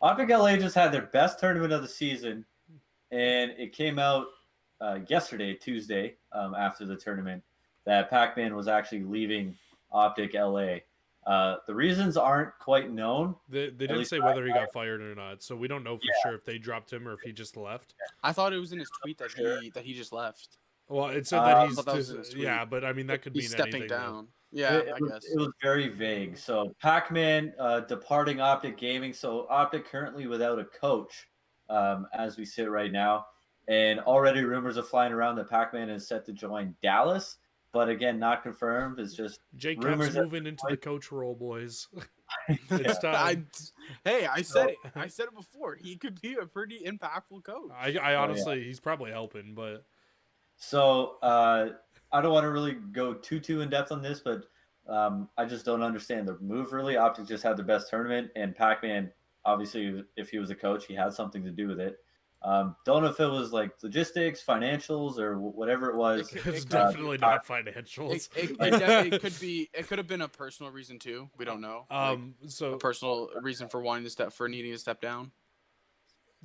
OpTic LA just had their best tournament of the season, and it came out yesterday, Tuesday, after the tournament, that Pac-Man was actually leaving OpTic LA. The reasons aren't quite known. They didn't say whether he got fired or not, so we don't know for sure if they dropped him or if he just left. I thought it was in his tweet that he just left. Well, it said that he's but I mean that could mean stepping anything, down. Though. Yeah, I guess it was very vague. So Pac-Man departing OpTic Gaming. So OpTic currently without a coach as we sit right now, and already rumors are flying around that Pac-Man is set to join Dallas, but again not confirmed. It's just Jake rumors Cap's moving into the coach role, boys. It's time. I said it. I said it before. He could be a pretty impactful coach. I honestly, he's probably helping, but. So I don't want to really go too in depth on this, but I just don't understand the move really. OpTic just had their best tournament, and Pac-Man, obviously, if he was a coach, he had something to do with it. Don't know if it was like logistics, financials, or whatever it was. It's definitely not financials. It could have been a personal reason too. We don't know. So a personal reason for needing to step down.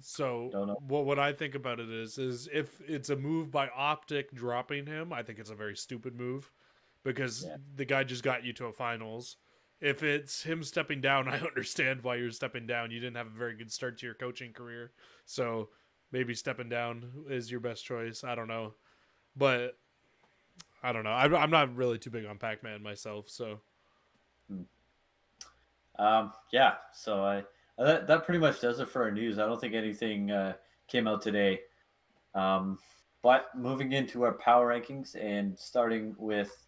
So what I think about it is if it's a move by OpTic dropping him, I think it's a very stupid move because the guy just got you to a finals. If it's him stepping down, I understand why you're stepping down. You didn't have a very good start to your coaching career. So maybe stepping down is your best choice. I don't know. But I don't know. I'm not really too big on Pac-Man myself, so. Yeah, so that pretty much does it for our news. I don't think anything came out today. But moving into our power rankings and starting with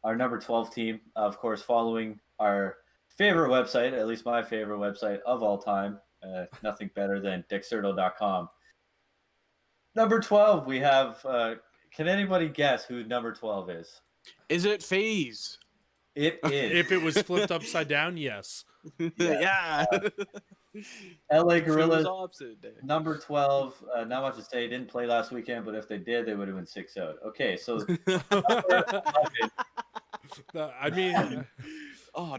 our number 12 team, of course, following our favorite website, at least my favorite website of all time, nothing better than Dexerto.com. Number 12, we have, can anybody guess who number 12 is? Is it FaZe? It is. If it was flipped upside down, yes. Yeah. LA Gorillas, opposite day. number 12. Not much to say. Didn't play last weekend, but if they did, they would have been 6-0. Okay, so I mean,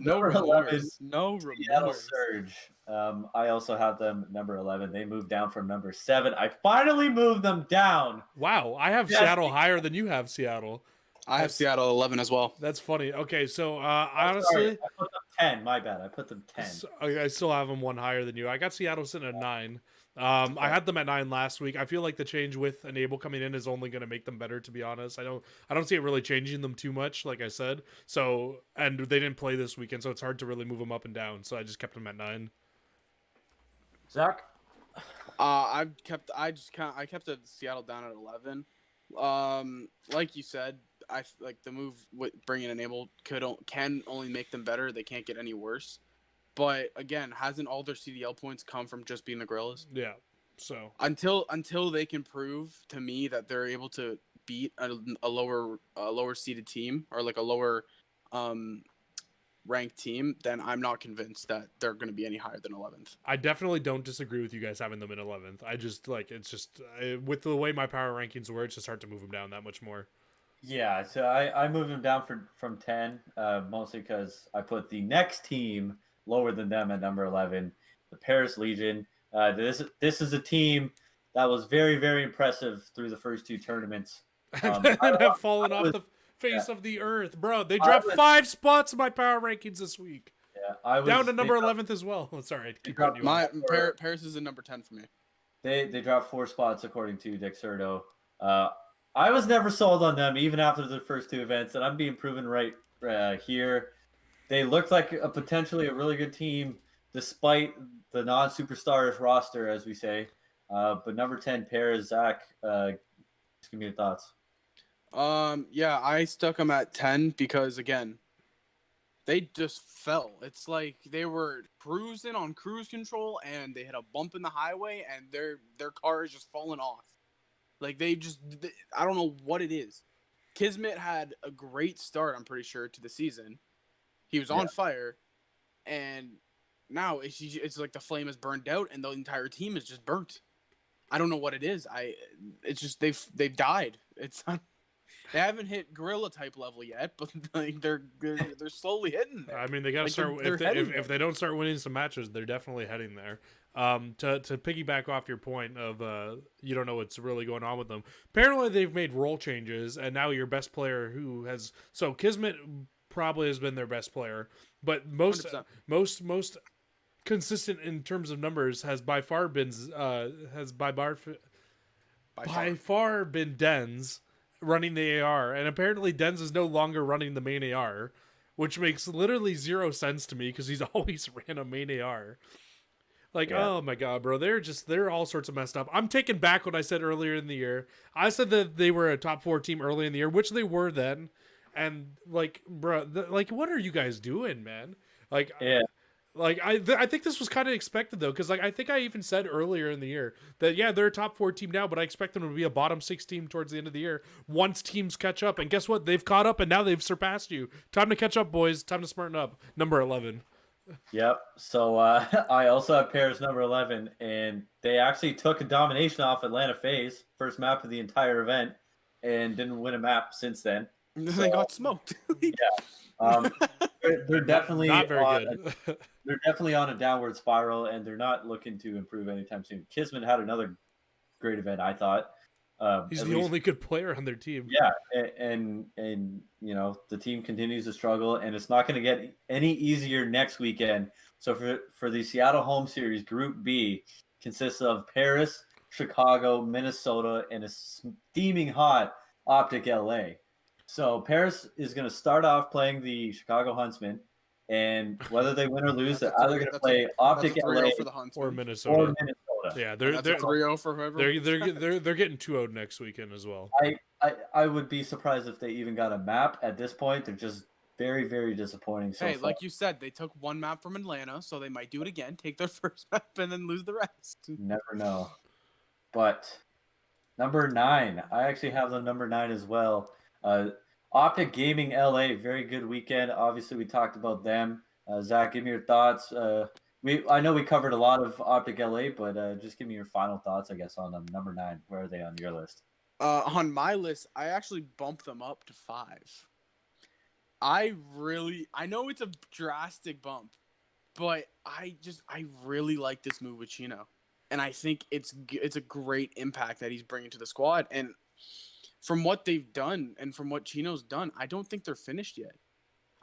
no remorse. No Seattle remorse. Surge. I also have them number 11. They moved down from number 7. I finally moved them down. Wow, I have Seattle higher than you have Seattle. I have Seattle 11 as well. That's funny. Okay, so honestly, Sorry, I put them 10. My bad. I put them 10. I still have them one higher than you. I got Seattle sitting at 9. I had them at 9 last week. I feel like the change with Enable coming in is only going to make them better. To be honest, I don't see it really changing them too much. Like I said, so and they didn't play this weekend, so it's hard to really move them up and down. So I just kept them at 9. Zach, I kept the Seattle down at 11. Like you said, I like the move with bringing Enable can only make them better. They can't get any worse. But again, hasn't all their CDL points come from just being the Gorillas? Yeah. So until they can prove to me that they're able to beat a lower seeded team or like a lower ranked team, then I'm not convinced that they're going to be any higher than 11th. I definitely don't disagree with you guys having them in 11th. I just it's just with the way my power rankings were, it's just hard to move them down that much more. Yeah, so I moved them down from 10, mostly because I put the next team lower than them at number 11, the Paris Legion. This is a team that was very, very impressive through the first 2 tournaments. And have fallen off the face of the earth, bro. They dropped 5 spots in my power rankings this week. Yeah, I was down to number 11th as well. Sorry, Paris is a number 10 for me. They dropped 4 spots according to Dexerto. I was never sold on them even after the first 2 events, and I'm being proven right here. They looked like potentially a really good team despite the non-superstars roster, as we say. But number 10, Paris, Zach, just give me your thoughts. Yeah, I stuck them at 10 because, again, they just fell. It's like they were cruising on cruise control, and they hit a bump in the highway, and their car is just falling off. Like, I don't know what it is. Kismet had a great start, I'm pretty sure, to the season. He was on fire, and now it's like the flame is burned out, and the entire team is just burnt. I don't know what it is. It's just they've died. It's not, they haven't hit gorilla type level yet, but like they're slowly hitting there. I mean, they got to start if they don't start winning some matches, they're definitely heading there. To piggyback off your point of you don't know what's really going on with them. Apparently, they've made role changes, and now your best player Kismet probably has been their best player, but most consistent in terms of numbers has by far been Denz running the AR, and apparently Denz is no longer running the main AR, which makes literally 0 sense to me because he's always ran a main AR. Oh my god, bro, they're all sorts of messed up. I'm taking back what I said earlier in the year. I said that they were a top 4 team early in the year, which they were then. And bro, what are you guys doing, man? I think this was kind of expected though, because I think I even said earlier in the year that they're a top 4 team now, but I expect them to be a bottom 6 team towards the end of the year once teams catch up. And guess what? They've caught up, and now they've surpassed you. Time to catch up, boys. Time to smarten up. Number 11. Yep. So I also have Paris number 11, and they actually took a domination off Atlanta FaZe, first map of the entire event, and didn't win a map since then. They got smoked. Um, they're definitely Not very on good. they're definitely on a downward spiral, and they're not looking to improve anytime soon. Kismet had another great event, I thought. He's At the least, only good player on their team. yeah, and you know the team continues to struggle, and it's not going to get any easier next weekend. So for the Seattle home series, Group B consists of Paris, Chicago, Minnesota, and a steaming hot OpTic LA. So Paris is going to start off playing the Chicago Huntsmen, and whether they win or lose, they're either going to play OpTic That's a LA 3-0 for the Huntsmen. Or or Minnesota. Minnesota. Yeah, And that's a 3-0 for whoever. they're getting 2-0 next weekend as well. I would be surprised if they even got a map at this point. They're just very, very disappointing so Hey, far. like you said, they took one map from Atlanta, so they might do it again, take their first map, and then lose the rest. Never know. But number 9, I actually have the number 9 as well. OpTic Gaming LA, very good weekend. Obviously, we talked about them. Zach, give me your thoughts. I know we covered a lot of OpTic LA, but just give me your final thoughts, I guess, on number 9. Where are they on your list? On my list, I actually bumped them up to 5. I know it's a drastic bump, but I really like this move with Chino, and I think it's a great impact that he's bringing to the squad. And from what they've done and from what Chino's done, I don't think they're finished yet.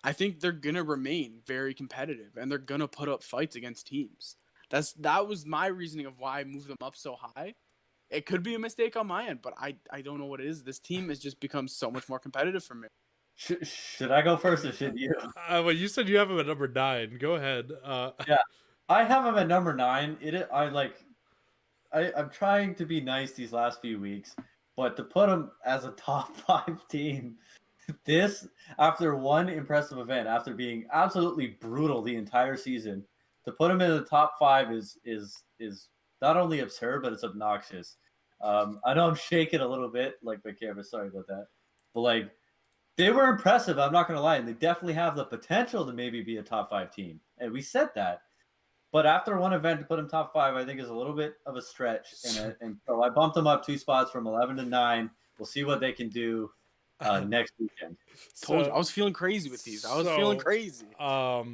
I think they're gonna remain very competitive, and they're gonna put up fights against teams. That was my reasoning of why I moved them up so high. It could be a mistake on my end, but I don't know what it is. This team has just become so much more competitive for me. Should I go first or should you? Well, you said you have him at number 9. Go ahead. Yeah, I have him at number 9. I'm trying to be nice these last few weeks, but to put him as a top 5 team, this after one impressive event, after being absolutely brutal the entire season, to put him in the top 5 is not only absurd, but it's obnoxious. I know I'm shaking a little bit, like my camera. Sorry about that, but like they were impressive. I'm not gonna lie, and they definitely have the potential to maybe be a top 5 team, and we said that. But after one event, to put them top 5, I think is a little bit of a stretch, and so I bumped them up 2 spots from 11 to 9. We'll see what they can do next weekend. Told you, I was feeling crazy with these. I was feeling crazy. I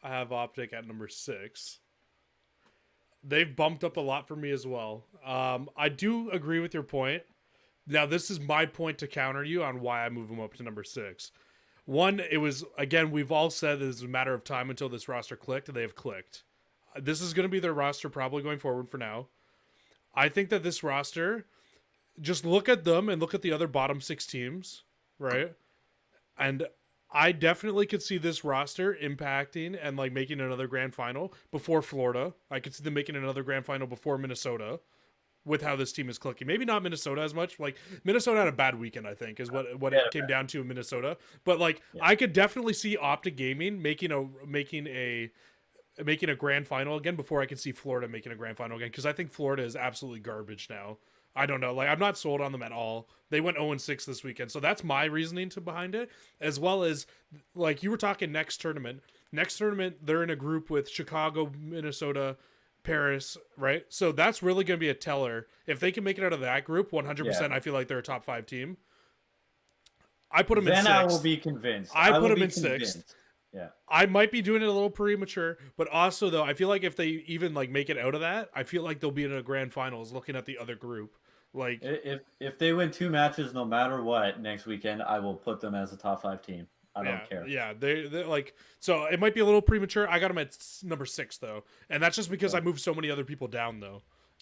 have OpTic at number 6. They've bumped up a lot for me as well. I do agree with your point. Now, this is my point to counter you on why I move them up to number 6. One, it was, again, we've all said it was a matter of time until this roster clicked, and they have clicked. This is going to be their roster probably going forward for now. I think that this roster, just look at them and look at the other bottom 6 teams, right? And I definitely could see this roster impacting and like making another grand final before Florida. I could see them making another grand final before Minnesota with how this team is clicking. Maybe not Minnesota as much. Like Minnesota had a bad weekend, I think, is what it came down to in Minnesota. But like I could definitely see OpTic Gaming making a grand final again before I can see Florida making a grand final again, because I think Florida is absolutely garbage now. I don't know. Like, I'm not sold on them at all. They went 0-6 this weekend. So that's my reasoning behind it, as well as, like, you were talking next tournament. Next tournament, they're in a group with Chicago, Minnesota, Paris, right? So that's really going to be a teller. If they can make it out of that group, 100%, I feel like they're a top 5 team. I put them in 6th. Then I will be convinced. I put them in 6th. Yeah. I might be doing it a little premature, but also, though, I feel like if they even, like, make it out of that, I feel like they'll be in a grand finals looking at the other group. Like, if they win 2 matches, no matter what, next weekend, I will put them as a top 5 team. I don't care. Yeah, they're like, so it might be a little premature. I got them at number 6 though, and that's just because I moved so many other people down though.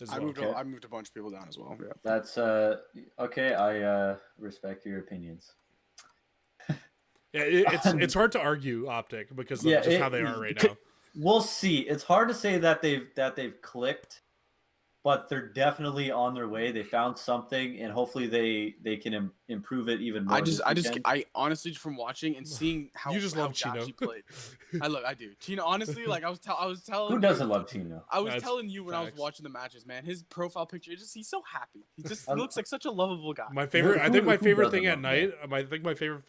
I moved a bunch of people down as well. Yeah. That's okay. I respect your opinions. Yeah, it's hard to argue OpTic because of just how they are right now. We'll see. It's hard to say that they've clicked but they're definitely on their way. They found something, and hopefully they can improve it even more this weekend. I honestly, from watching and seeing how You just how love Chino. Dashy played, I do. Chino, honestly, like I was telling Who you, doesn't love Tino? I was That's telling you when I was facts. watching the matches, man. His profile picture, he's so happy. He looks like such a lovable guy. My favorite, I think my Who favorite doesn't thing at love night, I think my favorite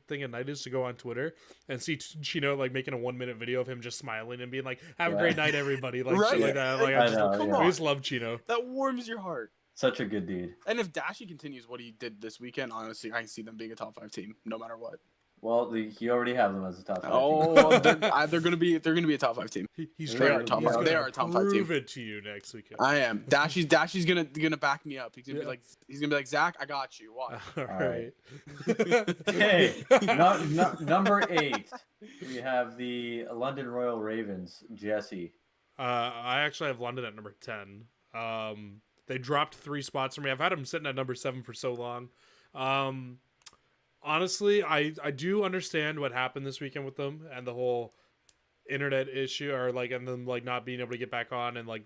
thing at night is to go on Twitter and see Chino like making a 1-minute video of him just smiling and being like, "Have a Yeah. great night, everybody!" Like Right? shit like that. Like I I just, know, come yeah. I on, just love Chino. that warms your heart. Such a good dude. And if Dashy continues what he did this weekend, honestly, I can see them being a top 5 team, no matter what. Well, you already have them as a top 5 team. Oh, they're gonna be a top 5 team. He's They trying are to a top he's five. gonna They are a top 5 team. prove it to you next weekend. I am. Dashy's gonna back me up. He's gonna be like Zach, I got you. Watch. All right. Okay, number 8, we have the London Royal Ravens. Jesse. I actually have London at number 10. They dropped 3 spots for me. I've had them sitting at number 7 for so long. Honestly, I do understand what happened this weekend with them and the whole internet issue, or like, and them like not being able to get back on, and like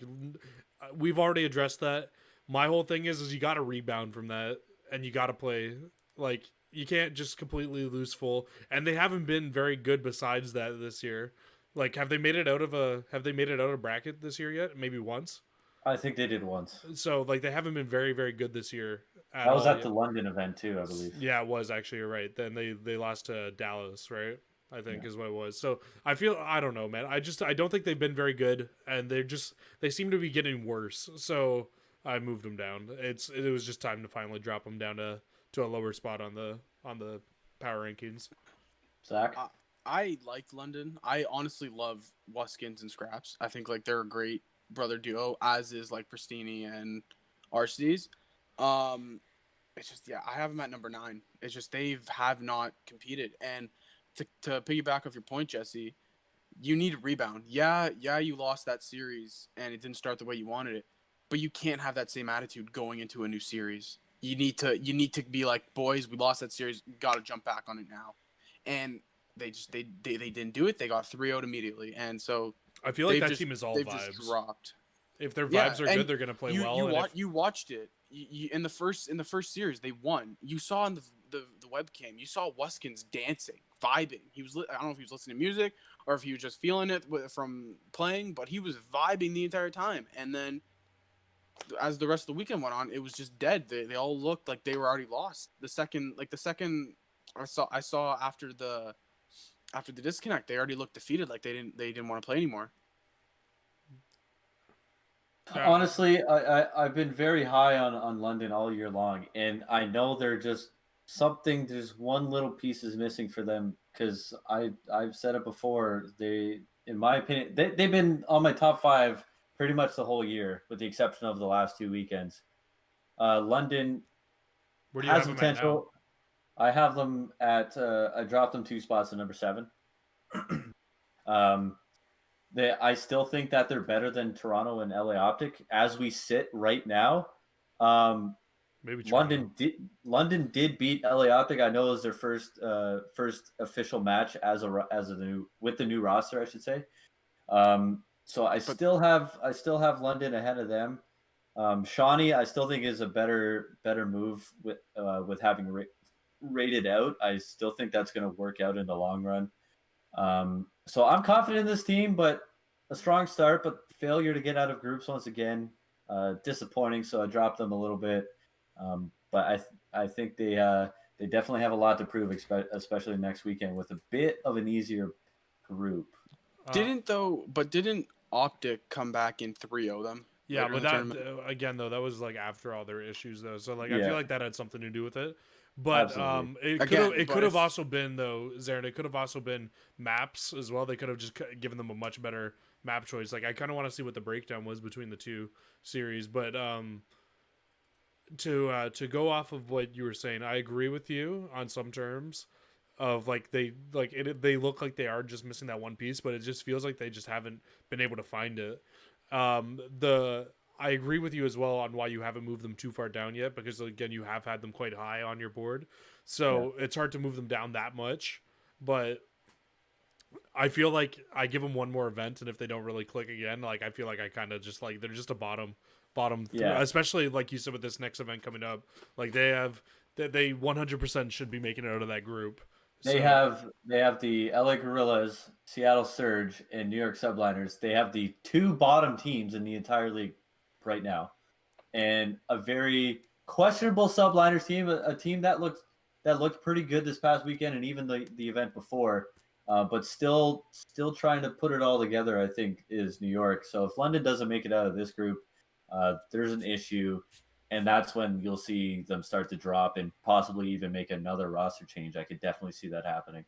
we've already addressed that. My whole thing is you got to rebound from that, and you got to play. Like, you can't just completely lose full, and they haven't been very good besides that this year. Like, have they made it out of a bracket this year yet? Maybe once. I think they did once. So like they haven't been very, very good this year. That was all at yet. the London event too, I believe. Yeah, it was actually. You're right. Then they lost to Dallas, right? I think Yeah. is what it was. So I don't know, man. I don't think they've been very good, and they seem to be getting worse. So I moved them down. It was just time to finally drop them down to a lower spot on the power rankings. Zach. I liked London. I honestly love Wuskins and Scraps. I think like they're a great brother duo, as is like Pristini and Arcides. It's just, yeah, I have them at number 9. It's just have not competed. And to piggyback off your point, Jesse, you need a rebound. Yeah, you lost that series and it didn't start the way you wanted it, but you can't have that same attitude going into a new series. You need to be like, boys, we lost that series, got to jump back on it now. And they didn't do it. They got 3-0 immediately, and so I feel like that team is all they've vibes. just dropped. If their vibes are good, they're gonna play well. You watched it. You in the first series, they won. You saw in the webcam, you saw Wuskins dancing, vibing. I don't know if he was listening to music or if he was just feeling it from playing, but he was vibing the entire time. And then as the rest of the weekend went on, it was just dead. They all looked like they were already lost. The second I saw after the disconnect, they already looked defeated, like they didn't want to play anymore. Honestly, I've been very high on London all year long, and I know they're just there's one little piece is missing for them, because I've said it before. They, in my opinion, they've been on my top 5 pretty much the whole year, with the exception of the last 2 weekends. London has potential. I have them at I dropped them 2 spots to number 7. I still think that they're better than Toronto and LA OpTic as we sit right now. Maybe London did beat LA OpTic. I know it was their first official match with the new roster, I should say. So I still have London ahead of them. Shawnee, I still think is a better move with having rated out. I still think that's going to work out in the long run. So I'm confident in this team, but a strong start, but failure to get out of groups once again. Disappointing. So I dropped them a little bit. But I think they definitely have a lot to prove, especially next weekend with a bit of an easier group. Didn't OpTic come back in 3-0 them? Yeah, but that again though, that was like after all their issues though. So like I feel like that had something to do with it. But it could have also been though, Zarin. It could have also been maps as well. They could have just given them a much better map choice. Like I kind of want to see what the breakdown was between the 2 series. But to go off of what you were saying, I agree with you on some terms. Of like they look like they are just missing that one piece, but it just feels like they just haven't been able to find it. I agree with you as well on why you haven't moved them too far down yet, because again you have had them quite high on your board, so it's hard to move them down that much. But I feel like I give them one more event, and if they don't really click again, like I feel like I kind of just like they're just a bottom bottom three, Yeah. especially like you said with this next event coming up. Like they 100% should be making it out of that group. They So, have the LA Gorillas, Seattle Surge, and New York Subliners. They have the two bottom teams in the entire league right now, and a very questionable Subliners team, a team that looked pretty good this past weekend and even the event before, but still trying to put it all together. I think is New York. So if London doesn't make it out of this group, there's an issue, and that's when you'll see them start to drop and possibly even make another roster change. I could definitely see that happening.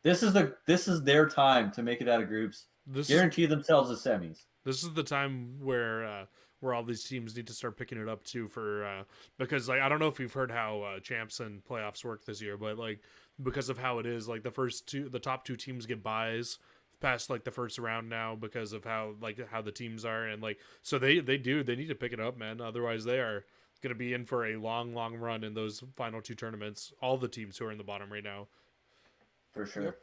This is their time to make it out of groups, guarantee themselves the semis. this is the time where all these teams need to start picking it up too for because like I don't know if you've heard how champs and playoffs work this year, but like because of how it is, like the top two teams get buys past like the first round now because of how the teams are, and like so they need to pick it up, man. Otherwise they are going to be in for a long run in those final two tournaments, all the teams who are in the bottom right now. For sure. Yep.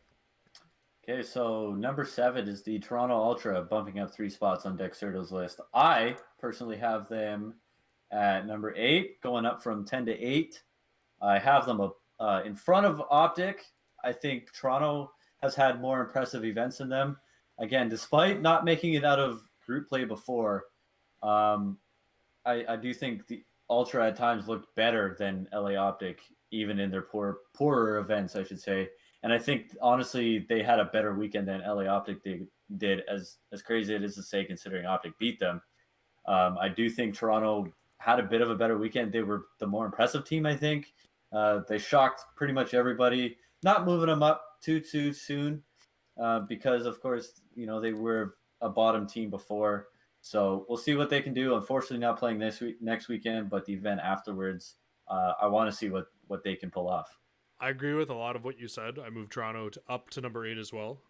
Okay, so number 7 is the Toronto Ultra, bumping up 3 spots on Dexerto's list. I personally have them at number 8, going up from 10 to 8. I have them in front of OpTic. I think Toronto has had more impressive events than them. Again, despite not making it out of group play before, I do think the Ultra at times looked better than LA OpTic, even in their poorer events, I should say. And I think, honestly, they had a better weekend than LA OpTic did, as crazy it is to say, considering OpTic beat them. I do think Toronto had a bit of a better weekend. They were the more impressive team, I think. They shocked pretty much everybody, not moving them up too soon because, of course, they were a bottom team before. So we'll see what they can do. Unfortunately, not playing next weekend, but the event afterwards, I want to see what they can pull off. I agree with a lot of what you said. I moved Toronto up to number 8 as well.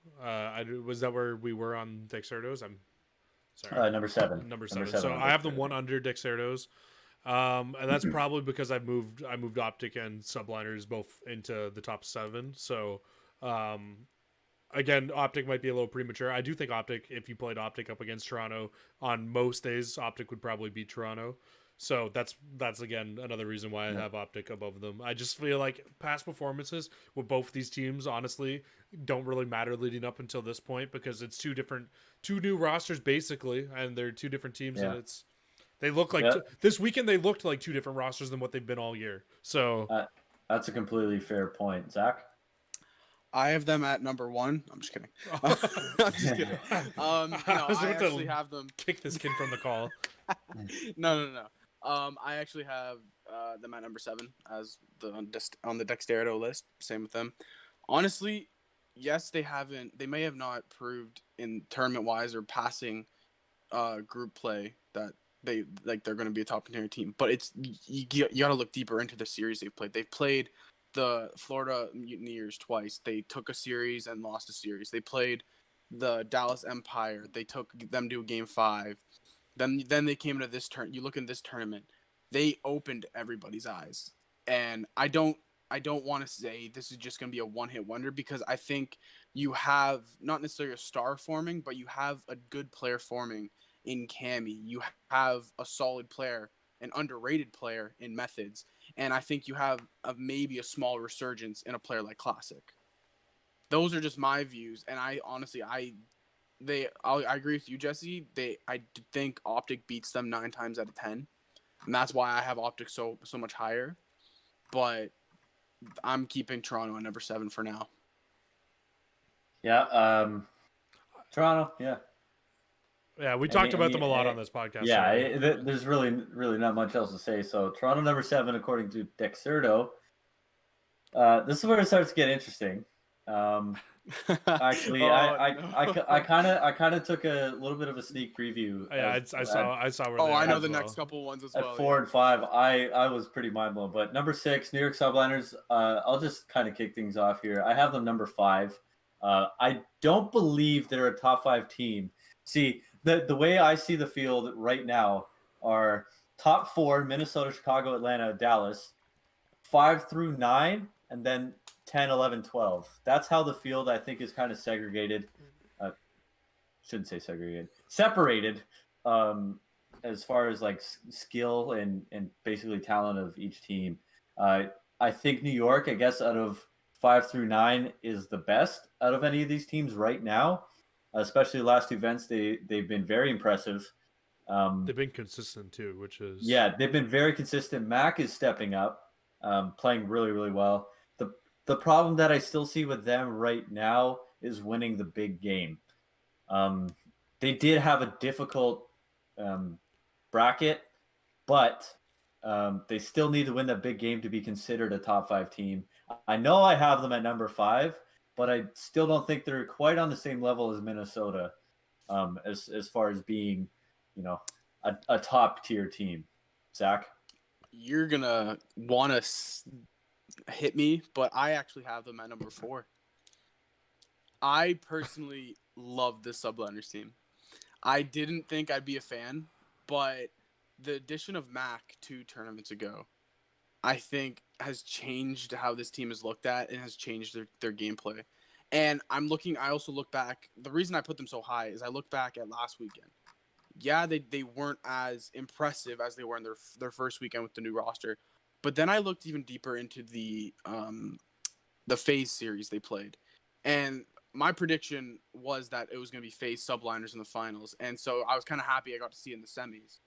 Was that where we were on Dexertos? I'm sorry. Number 7. Number 7. So I have them one under Dexertos. And that's probably because I moved OpTic and Subliners both into the top 7. So again, OpTic might be a little premature. I do think OpTic, if you played OpTic up against Toronto on most days, OpTic would probably beat Toronto. So that's again another reason why I have OpTic above them. I just feel like past performances with both these teams, honestly, don't really matter leading up until this point because it's two new rosters basically, and they're two different teams, and they look like this weekend they looked like two different rosters than what they've been all year. So that's a completely fair point, Zach. I have them at number 1. I'm just kidding. I'm just kidding. I actually have them. Kick this kid from the call. No. I actually have them at number 7 as on the Dexterito list. Same with them. Honestly, yes, they may have not proved in tournament wise or passing group play that they're going to be a top contender team. But it's you got to look deeper into the series they've played. They've played the Florida Mutineers twice. They took a series and lost a series. They played the Dallas Empire. They took them to a game 5. Then they came into this turn. You look in this tournament, they opened everybody's eyes. And I don't want to say this is just going to be a one-hit wonder because I think you have not necessarily a star forming, but you have a good player forming in Cammy. You have a solid player, an underrated player in Methods, and I think you have maybe a small resurgence in a player like Classic. Those are just my views, and I honestly I agree with you, Jesse. I think OpTic beats them 9 times out of 10, and that's why I have OpTic so much higher. But I'm keeping Toronto at number 7 for now. Yeah, Toronto. Yeah, we talked about them a lot on this podcast. Yeah, there's really not much else to say. So Toronto number 7, according to Dexerto. This is where it starts to get interesting. Actually, I kind of took a little bit of a sneak preview. Yeah, I saw. Where I know the next couple ones as well. At 4 and 5, I was pretty mind blown. But number 6, New York Subliners. I'll just kind of kick things off here. I have them number 5. I don't believe they're a top 5 team. See, the way I see the field right now are top 4: Minnesota, Chicago, Atlanta, Dallas, 5 through 9, and then 10, 11, 12. That's how the field, I think, is kind of segregated. Shouldn't say segregated. Separated. as far as like skill and basically talent of each team. I think New York, I guess, out of 5 through 9 is the best out of any of these teams right now. Especially the last two events, they've been very impressive. They've been consistent too, which is Yeah, they've been very consistent. Mac is stepping up, playing really really well. The problem that I still see with them right now is winning the big game. Um, they did have a difficult um, bracket, but they still need to win that big game to be considered a top 5 team. I know I have them at number 5, but I still don't think they're quite on the same level as Minnesota, as far as being, you know, a top tier team. Zach? You're gonna want to hit me, but I actually have them at number 4. I personally love this Subliners team. I didn't think I'd be a fan, but the addition of Mac 2 tournaments ago, I think has changed how this team is looked at and has changed their gameplay. And I also look back. The reason I put them so high is I look back at last weekend. Yeah, they weren't as impressive as they were in their first weekend with the new roster. But then I looked even deeper into the phase series they played. And my prediction was that it was going to be phase Subliners in the finals. And so I was kind of happy I got to see it in the semis.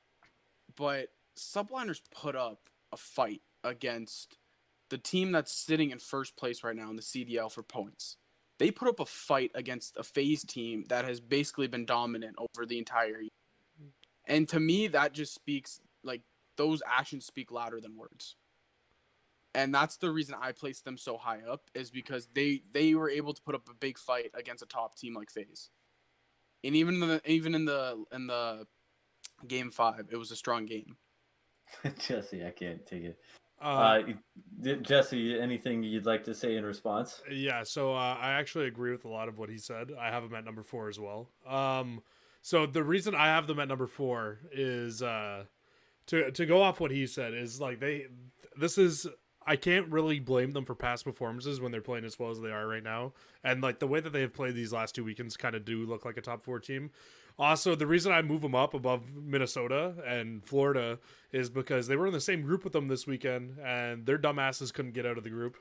But Subliners put up a fight against the team that's sitting in first place right now in the CDL for points. They put up a fight against a phase team that has basically been dominant over the entire year. And to me, that just speaks, like, those actions speak louder than words. And that's the reason I placed them so high up, is because they were able to put up a big fight against a top team like FaZe. And even in the game 5, it was a strong game. Jesse, I can't take it. Jesse, anything you'd like to say in response? Yeah, so I actually agree with a lot of what he said. I have them at number 4 as well. So the reason I have them at number 4 is to go off what he said is like I can't really blame them for past performances when they're playing as well as they are right now. And like the way that they have played these last 2 weekends kind of do look like a top 4 team. Also, the reason I move them up above Minnesota and Florida is because they were in the same group with them this weekend and their dumbasses couldn't get out of the group.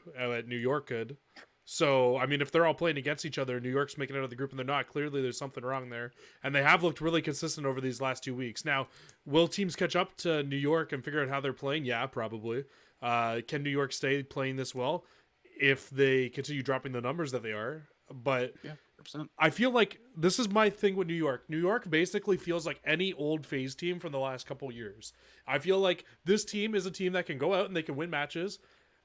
New York could. So, I mean, if they're all playing against each other, New York's making it out of the group and they're not, clearly there's something wrong there. And they have looked really consistent over these last 2 weeks. Now, will teams catch up to New York and figure out how they're playing? Yeah, probably. Can New York stay playing this well if they continue dropping the numbers that they are? But yeah, 100%. I feel like this is my thing with New York. New York basically feels like any old phase team from the last couple years. I feel like this team is a team that can go out and they can win matches.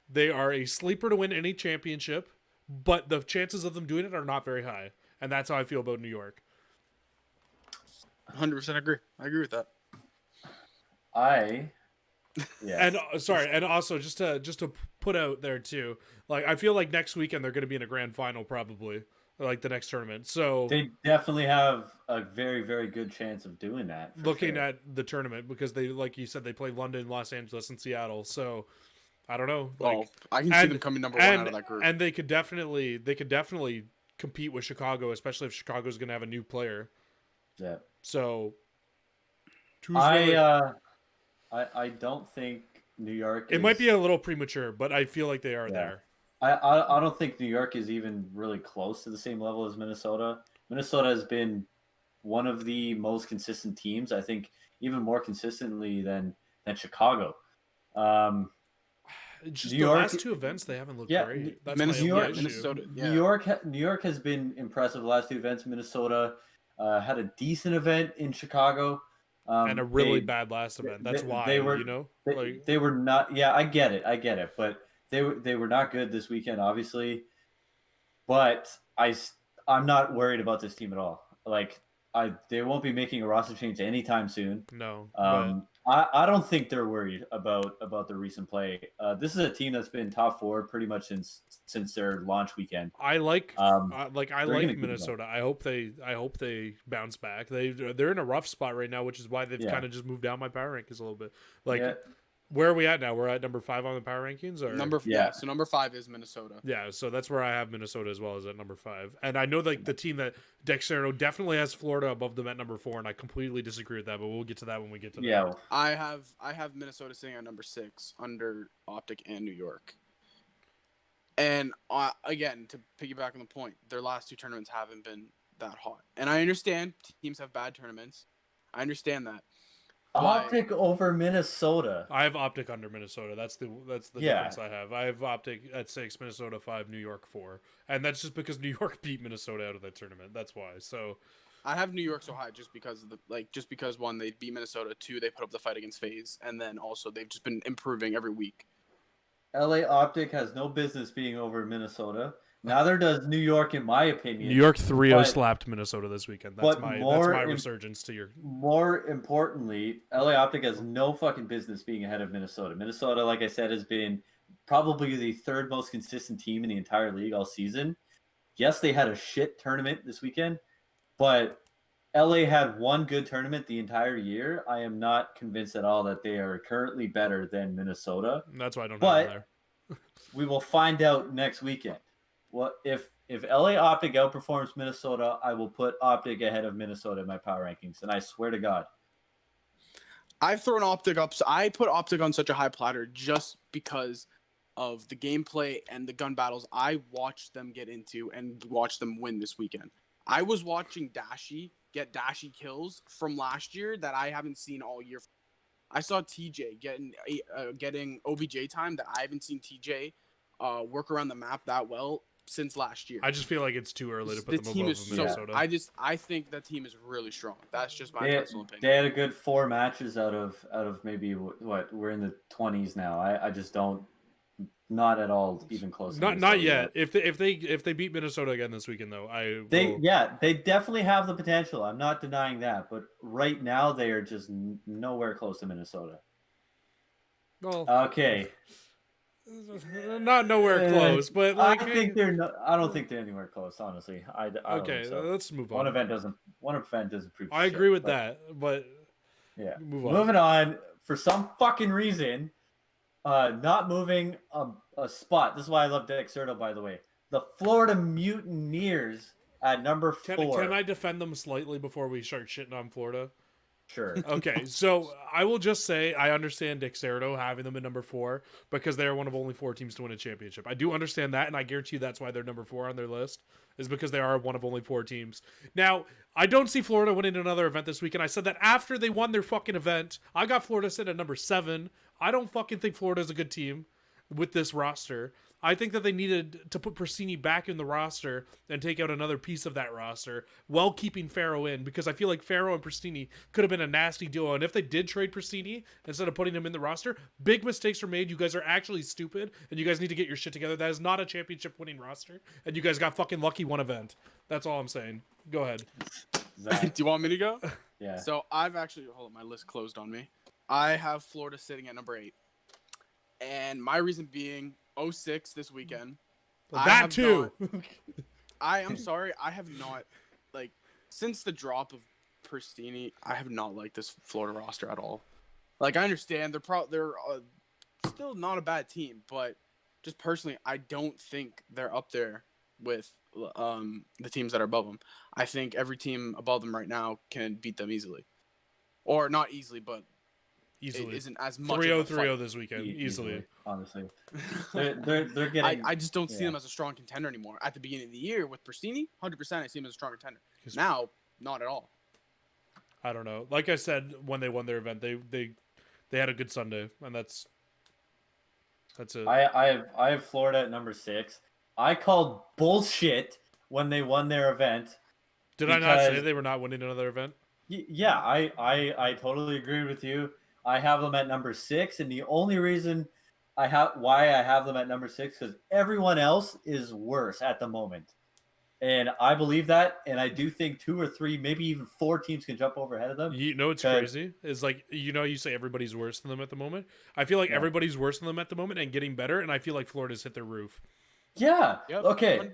They are a sleeper to win any championship, but the chances of them doing it are not very high. And that's how I feel about New York. 100% agree. I agree with that. Yeah. And also just to put out there too, like I feel like next weekend they're going to be in a grand final probably, like the next tournament. So they definitely have a very very good chance of doing that. Looking at the tournament, because they, like you said, they play London, Los Angeles, and Seattle. So I don't know. Well, I can see them coming number 1 out of that group. And they could definitely compete with Chicago, especially if Chicago's going to have a new player. Yeah. So I don't think New York. It might be a little premature, but I feel like they are there. I don't think New York is even really close to the same level as Minnesota. Minnesota has been one of the most consistent teams. I think even more consistently than Chicago. Just New York, last 2 events they haven't looked great. That's Minnesota. Yeah. New York has been impressive the last 2 events. Minnesota had a decent event in Chicago. And a really bad last event. That's why they were, they were not. Yeah, I get it. But they were not good this weekend, obviously. But I'm not worried about this team at all. Like they won't be making a roster change anytime soon. No. I don't think they're worried about the recent play. This is a team that's been top 4 pretty much since their launch weekend. I like Minnesota. I hope they bounce back. They're in a rough spot right now, which is why they've kind of just moved down my power rankings a little bit. Where are we at now? We're at number 5 on the power rankings, or So number 5 is Minnesota. Yeah, so that's where I have Minnesota as well as at number 5. And I know like the team that Dexero definitely has Florida above them at number 4, and I completely disagree with that, but we'll get to that when we get to that. Yeah. I have Minnesota sitting at number 6 under OpTic and New York. And again, to piggyback on the point, their last 2 tournaments haven't been that hot. And I understand teams have bad tournaments. I understand that. OpTic over Minnesota. I have OpTic under Minnesota. That's the difference I have. I have OpTic at 6, Minnesota 5, New York 4. And that's just because New York beat Minnesota out of that tournament. That's why. So I have New York so high just because of just because 1, they beat Minnesota, 2, they put up the fight against FaZe, and then also they've just been improving every week. LA OpTic has no business being over Minnesota. Neither does New York, in my opinion. New York 3-0 slapped Minnesota this weekend. That's my resurgence to your. More importantly, LA OpTic has no fucking business being ahead of Minnesota. Minnesota, like I said, has been probably the 3rd most consistent team in the entire league all season. Yes, they had a shit tournament this weekend, but LA had one good tournament the entire year. I am not convinced at all that they are currently better than Minnesota. That's why I don't have them there. We will find out next weekend. Well, if LA OpTic outperforms Minnesota, I will put OpTic ahead of Minnesota in my power rankings, and I swear to God. I've thrown OpTic up. So I put OpTic on such a high platter just because of the gameplay and the gun battles I watched them get into and watched them win this weekend. I was watching Dashy get Dashy kills from last year that I haven't seen all year. I saw TJ getting OBJ time that I haven't seen TJ work around the map that well since last year. I just feel like it's too early to put them team above is Minnesota. I think that team is really strong. That's just my personal opinion. They had a good 4 matches out of maybe what we're in the 20s now. I just don't, not at all even close. Not yet. If they beat Minnesota again this weekend though, they definitely have the potential. I'm not denying that, but right now they are just nowhere close to Minnesota. Well, okay. Not nowhere close, but like I don't think they're anywhere close, honestly. I okay, so. Let's move on. One event doesn't prove. I agree with that, but yeah. Moving on. For some fucking reason, not moving a spot. This is why I love Dexerto, by the way. The Florida Mutineers at number 4. Can I defend them slightly before we start shitting on Florida? Sure. Okay, so I will just say I understand Dexerto having them at number 4 because they are one of only 4 teams to win a championship. I do understand that, and I guarantee you that's why they're number 4 on their list, is because they are one of only 4 teams. Now, I don't see Florida winning another event this weekend. I said that after they won their fucking event. I got Florida sitting at number 7. I don't fucking think Florida's a good team with this roster. I think that they needed to put Pristini back in the roster and take out another piece of that roster while keeping Faro in, because I feel like Faro and Pristini could have been a nasty duo. And if they did trade Pristini instead of putting him in the roster, big mistakes were made. You guys are actually stupid, and you guys need to get your shit together. That is not a championship winning roster, and you guys got fucking lucky one event. That's all I'm saying. Go ahead. Do you want me to go? Yeah. So I've actually, hold on, my list closed on me. I have Florida sitting at number 8. And my reason being 06 this weekend. That too. I'm sorry. I have not, since the drop of Pristini, I have not liked this Florida roster at all. I understand they're still not a bad team, but just personally, I don't think they're up there with the teams that are above them. I think every team above them right now can beat them easily, or not easily, but easily. It isn't as much 3-0, of a fight. 3-0 this weekend. Easily. Honestly. They're getting... I just don't see them as a strong contender anymore. At the beginning of the year with Pristini, 100% I see them as a strong contender. Now, not at all. I don't know. Like I said, when they won their event, they had a good Sunday, and that's it. I have Florida at number 6. I called bullshit when they won their event. Did I not say they were not winning another event? Yeah, I totally agree with you. I have them at number 6, and the only reason why I have them at number 6 because everyone else is worse at the moment, and I believe that. And I do think 2 or 3, maybe even 4 teams can jump over ahead of them. You know, it's crazy. Is you say everybody's worse than them at the moment. I feel like everybody's worse than them at the moment and getting better, and I feel like Florida's hit their roof. Yeah. Yep, okay.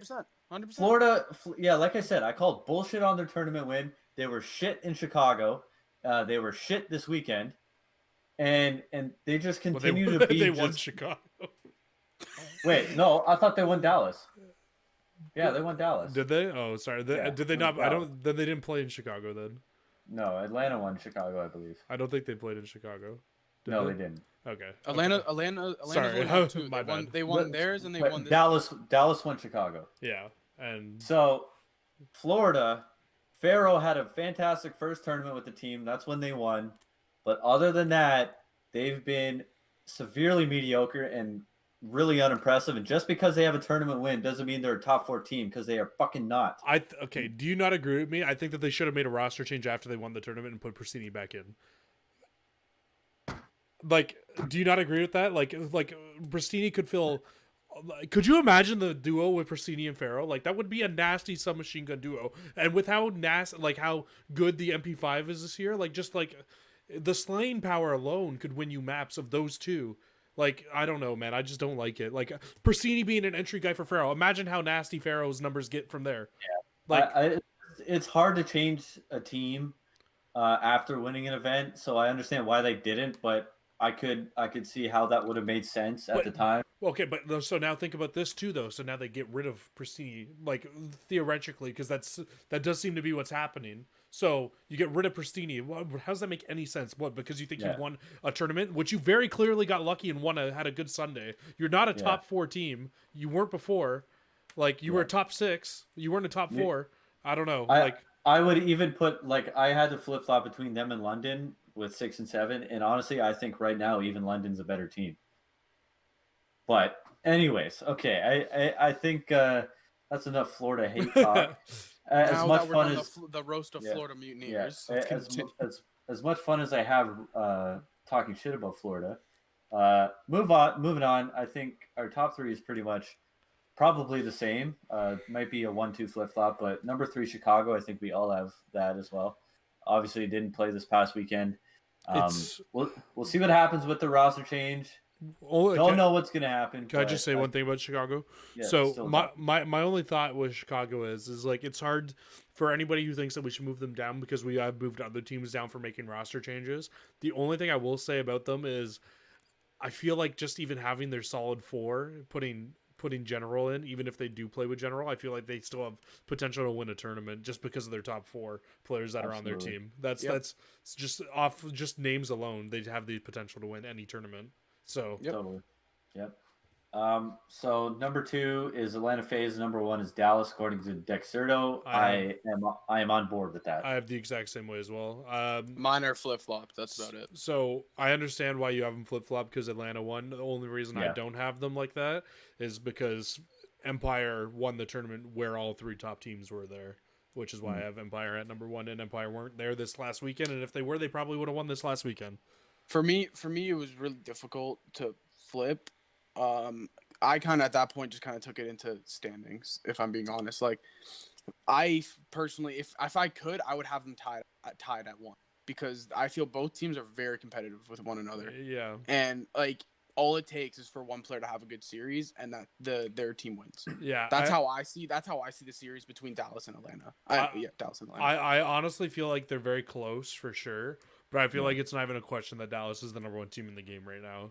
100%. Florida. Yeah, like I said, I called bullshit on their tournament win. They were shit in Chicago. They were shit this weekend. and they just Well, continue to be. they won just... Chicago. Wait, no, I thought they won Dallas. Yeah, they won Dallas. Did they? Oh, sorry. Yeah, Did they not? I don't. Then they didn't play in Chicago. Then no, Atlanta won Chicago, I believe. I don't think they played in Chicago. No, they didn't. Okay. Atlanta's Sorry, won too. my bad. They won theirs and they But won this. Dallas won Chicago. Yeah, and so Florida, Farrell had a fantastic first tournament with the team. That's when they won. But other than that, they've been severely mediocre and really unimpressive. And just because they have a tournament win doesn't mean they're a top 4 team, because they are fucking not. Okay, do you not agree with me? I think that they should have made a roster change after they won the tournament and put Pristini back in. Like, do you not agree with that? Like Pristini could fill. Could you imagine the duo with Pristini and Farrell? Like, that would be a nasty submachine gun duo. And with how how good the MP5 is this year, like, just like the slaying power alone could win you maps of those two. Like, I don't know, man. I just don't like it. Like, Pristini being an entry guy for Farrell. Imagine how nasty Farrell's numbers get from there. Yeah, like it's hard to change a team after winning an event. So I understand why they didn't, but I could see how that would have made sense at the time. Okay, but so now think about this too, though. So now they get rid of Pristini, like, theoretically, because that does seem to be what's happening. So you get rid of Pristini. How does that make any sense? What, because you think you won a tournament, which you very clearly got lucky and had a good Sunday. You're not a top 4 team. You weren't before. Like, you were a top 6. You weren't a top 4. I don't know. I would even put, like, I had to flip flop between them and London with 6 and 7, and honestly, I think right now even London's a better team. But anyways, okay, I think that's enough Florida hate talk. As much fun as the roast of Florida mutineers. As much fun as I have talking shit about Florida, moving on. I think our top 3 is pretty much probably the same. Might be a 1-2 flip flop, but number 3 Chicago. I think we all have that as well. Obviously, didn't play this past weekend. We'll see what happens with the roster change. Don't know what's gonna happen. Can I just say one thing about Chicago? Yeah, so my only thought with Chicago is like, it's hard for anybody who thinks that we should move them down, because we have moved other teams down for making roster changes. The only thing I will say about them is I feel like just even having their solid 4, putting General in, even if they do play with General, I feel like they still have potential to win a tournament just because of their top 4 players that are on their team. That's just off just names alone. They have the potential to win any tournament. So totally. Yep. So number 2 is Atlanta FaZe. Number 1 is Dallas, according to Dexerto. I am on board with that. I have the exact same way as well. Mine are flip flop. That's about it. So I understand why you have them flip flop, because Atlanta won. The only reason I don't have them like that is because Empire won the tournament where all 3 top teams were there, which is why I have Empire at number 1, and Empire weren't there this last weekend. And if they were, they probably would have won this last weekend. For me, it was really difficult to flip. I kind of at that point just kind of took it into standings, if I'm being honest. Like, I personally, if I could, I would have them tied at 1, because I feel both teams are very competitive with one another. Yeah. And like, all it takes is for one player to have a good series, and that their team wins. Yeah. That's how I see the series between Dallas and Atlanta. Dallas and Atlanta. I honestly feel like they're very close for sure, but I feel like it's not even a question that Dallas is the number 1 team in the game right now.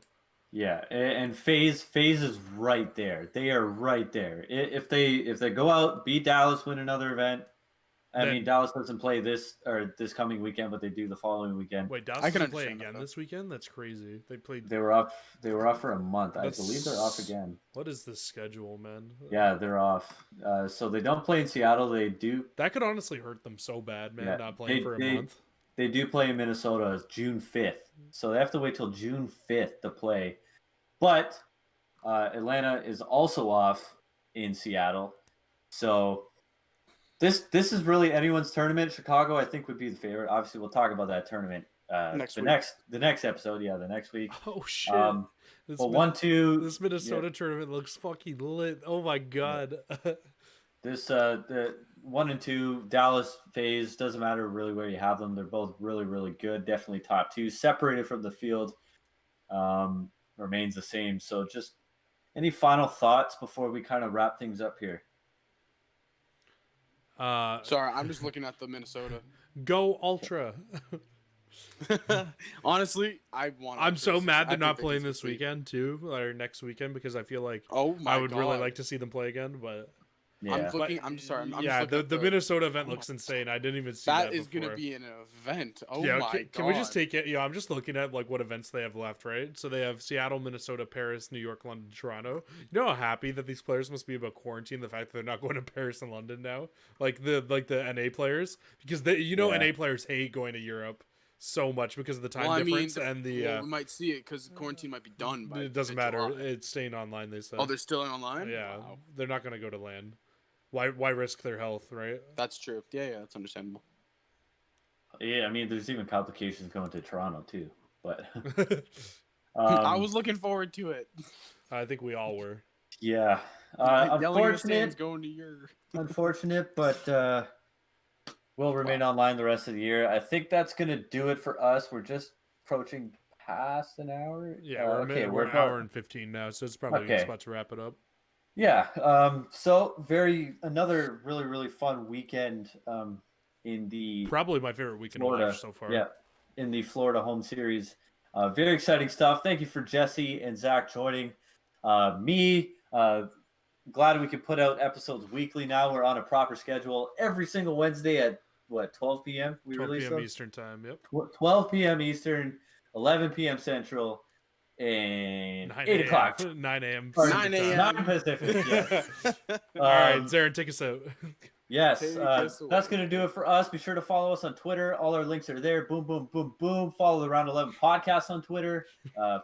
Yeah, and FaZe is right there. They are right there. If they go out, beat Dallas, win another event. I mean, Dallas doesn't play this coming weekend, but they do the following weekend. Wait, Dallas doesn't play again this weekend? That's crazy. They were off for a month. I believe they're off again. What is this schedule, man? Yeah, they're off. So they don't play in Seattle. They do. That could honestly hurt them so bad, man. Not playing for a month. They do play in Minnesota June 5th. So they have to wait till June 5th to play. But Atlanta is also off in Seattle. So this is really anyone's tournament. Chicago, I think, would be the favorite. Obviously, we'll talk about that tournament the next episode. Yeah, the next week. Oh shit! This 1-2. Minnesota tournament looks fucking lit. Oh my god. This the 1 and 2 Dallas FaZe, doesn't matter really where you have them. They're both really, really good. Definitely top 2. Separated from the field. Remains the same. So just any final thoughts before we kind of wrap things up here? Sorry, I'm just looking at the Minnesota. Go Ultra. Honestly, I want. I'm so mad they're not think playing it's this sweet. weekend too, or next weekend, because I feel like Oh my I would really God. like to see them play again. But Yeah. I'm sorry. I'm just yeah, looking at the Minnesota event oh looks my- insane. I didn't even see That that is before. gonna be an event. Oh Yeah, my can we just God. take it? Yeah, I'm just looking at like what events they have left, right? So they have Seattle, Minnesota, Paris, New York, London, Toronto. You know how happy that these players must be about quarantine, the fact that they're not going to Paris and London now, like the NA players, because NA players hate going to Europe so much because of the time difference and the. we might see it because quarantine might be done by. It doesn't matter. July. It's staying online. They said. Oh, they're still online. Yeah, Wow. they're not going to go to land. Why risk their health, right? That's true. Yeah, that's understandable. Yeah, I mean, there's even complications going to Toronto too. But I was looking forward to it. I think we all were. yeah, Yelling in the stands going to your. unfortunate, but we'll remain online the rest of the year. I think that's gonna do it for us. We're just approaching past an hour. Yeah, we're an about- hour and 15 now, so it's probably a good spot to wrap it up. Yeah. So another really fun weekend. In the Probably my favorite weekend to Florida watch so far. Yeah, in the Florida home series. Very exciting stuff. Thank you for Jesse and Zach joining me. Glad we can put out episodes weekly now. We're on a proper schedule every single Wednesday at 12 p.m. We 12 release p.m. them? Eastern time. Yep. 12 p.m. Eastern, 11 p.m. Central, and 9 8 o'clock. 9 a.m. Or 9 a.m. 9 Pacific. Yeah. All right, Zarin, take us out. Yes, Take us away. that's going to do it for us. Be sure to follow us on Twitter. All our links are there. Boom, boom, boom, boom. Follow the Round 11 podcast on Twitter.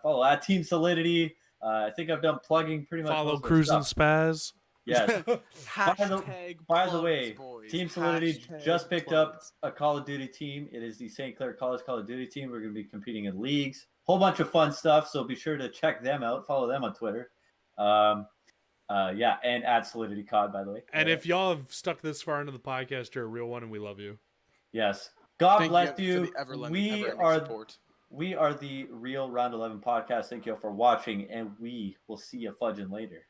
Follow at Team Solidity. I think I've done plugging pretty much. Follow most of the Cruise and stuff. Spaz. Yes. Hashtag By the plugs, way, boys. Team Solidity Hashtag just picked up plugs. a Call of Duty team. It is the St. Clair College Call of Duty team. We're going to be competing in leagues. Whole bunch of fun stuff. So be sure to check them out. Follow them on Twitter. And at Solidity COD, by the way. And if y'all have stuck this far into the podcast, you're a real one, and we love you. Yes. God Thank bless for you. the We ever-ending are support. we are the Real Round 11 podcast. Thank you all for watching, and we will see you fudging later.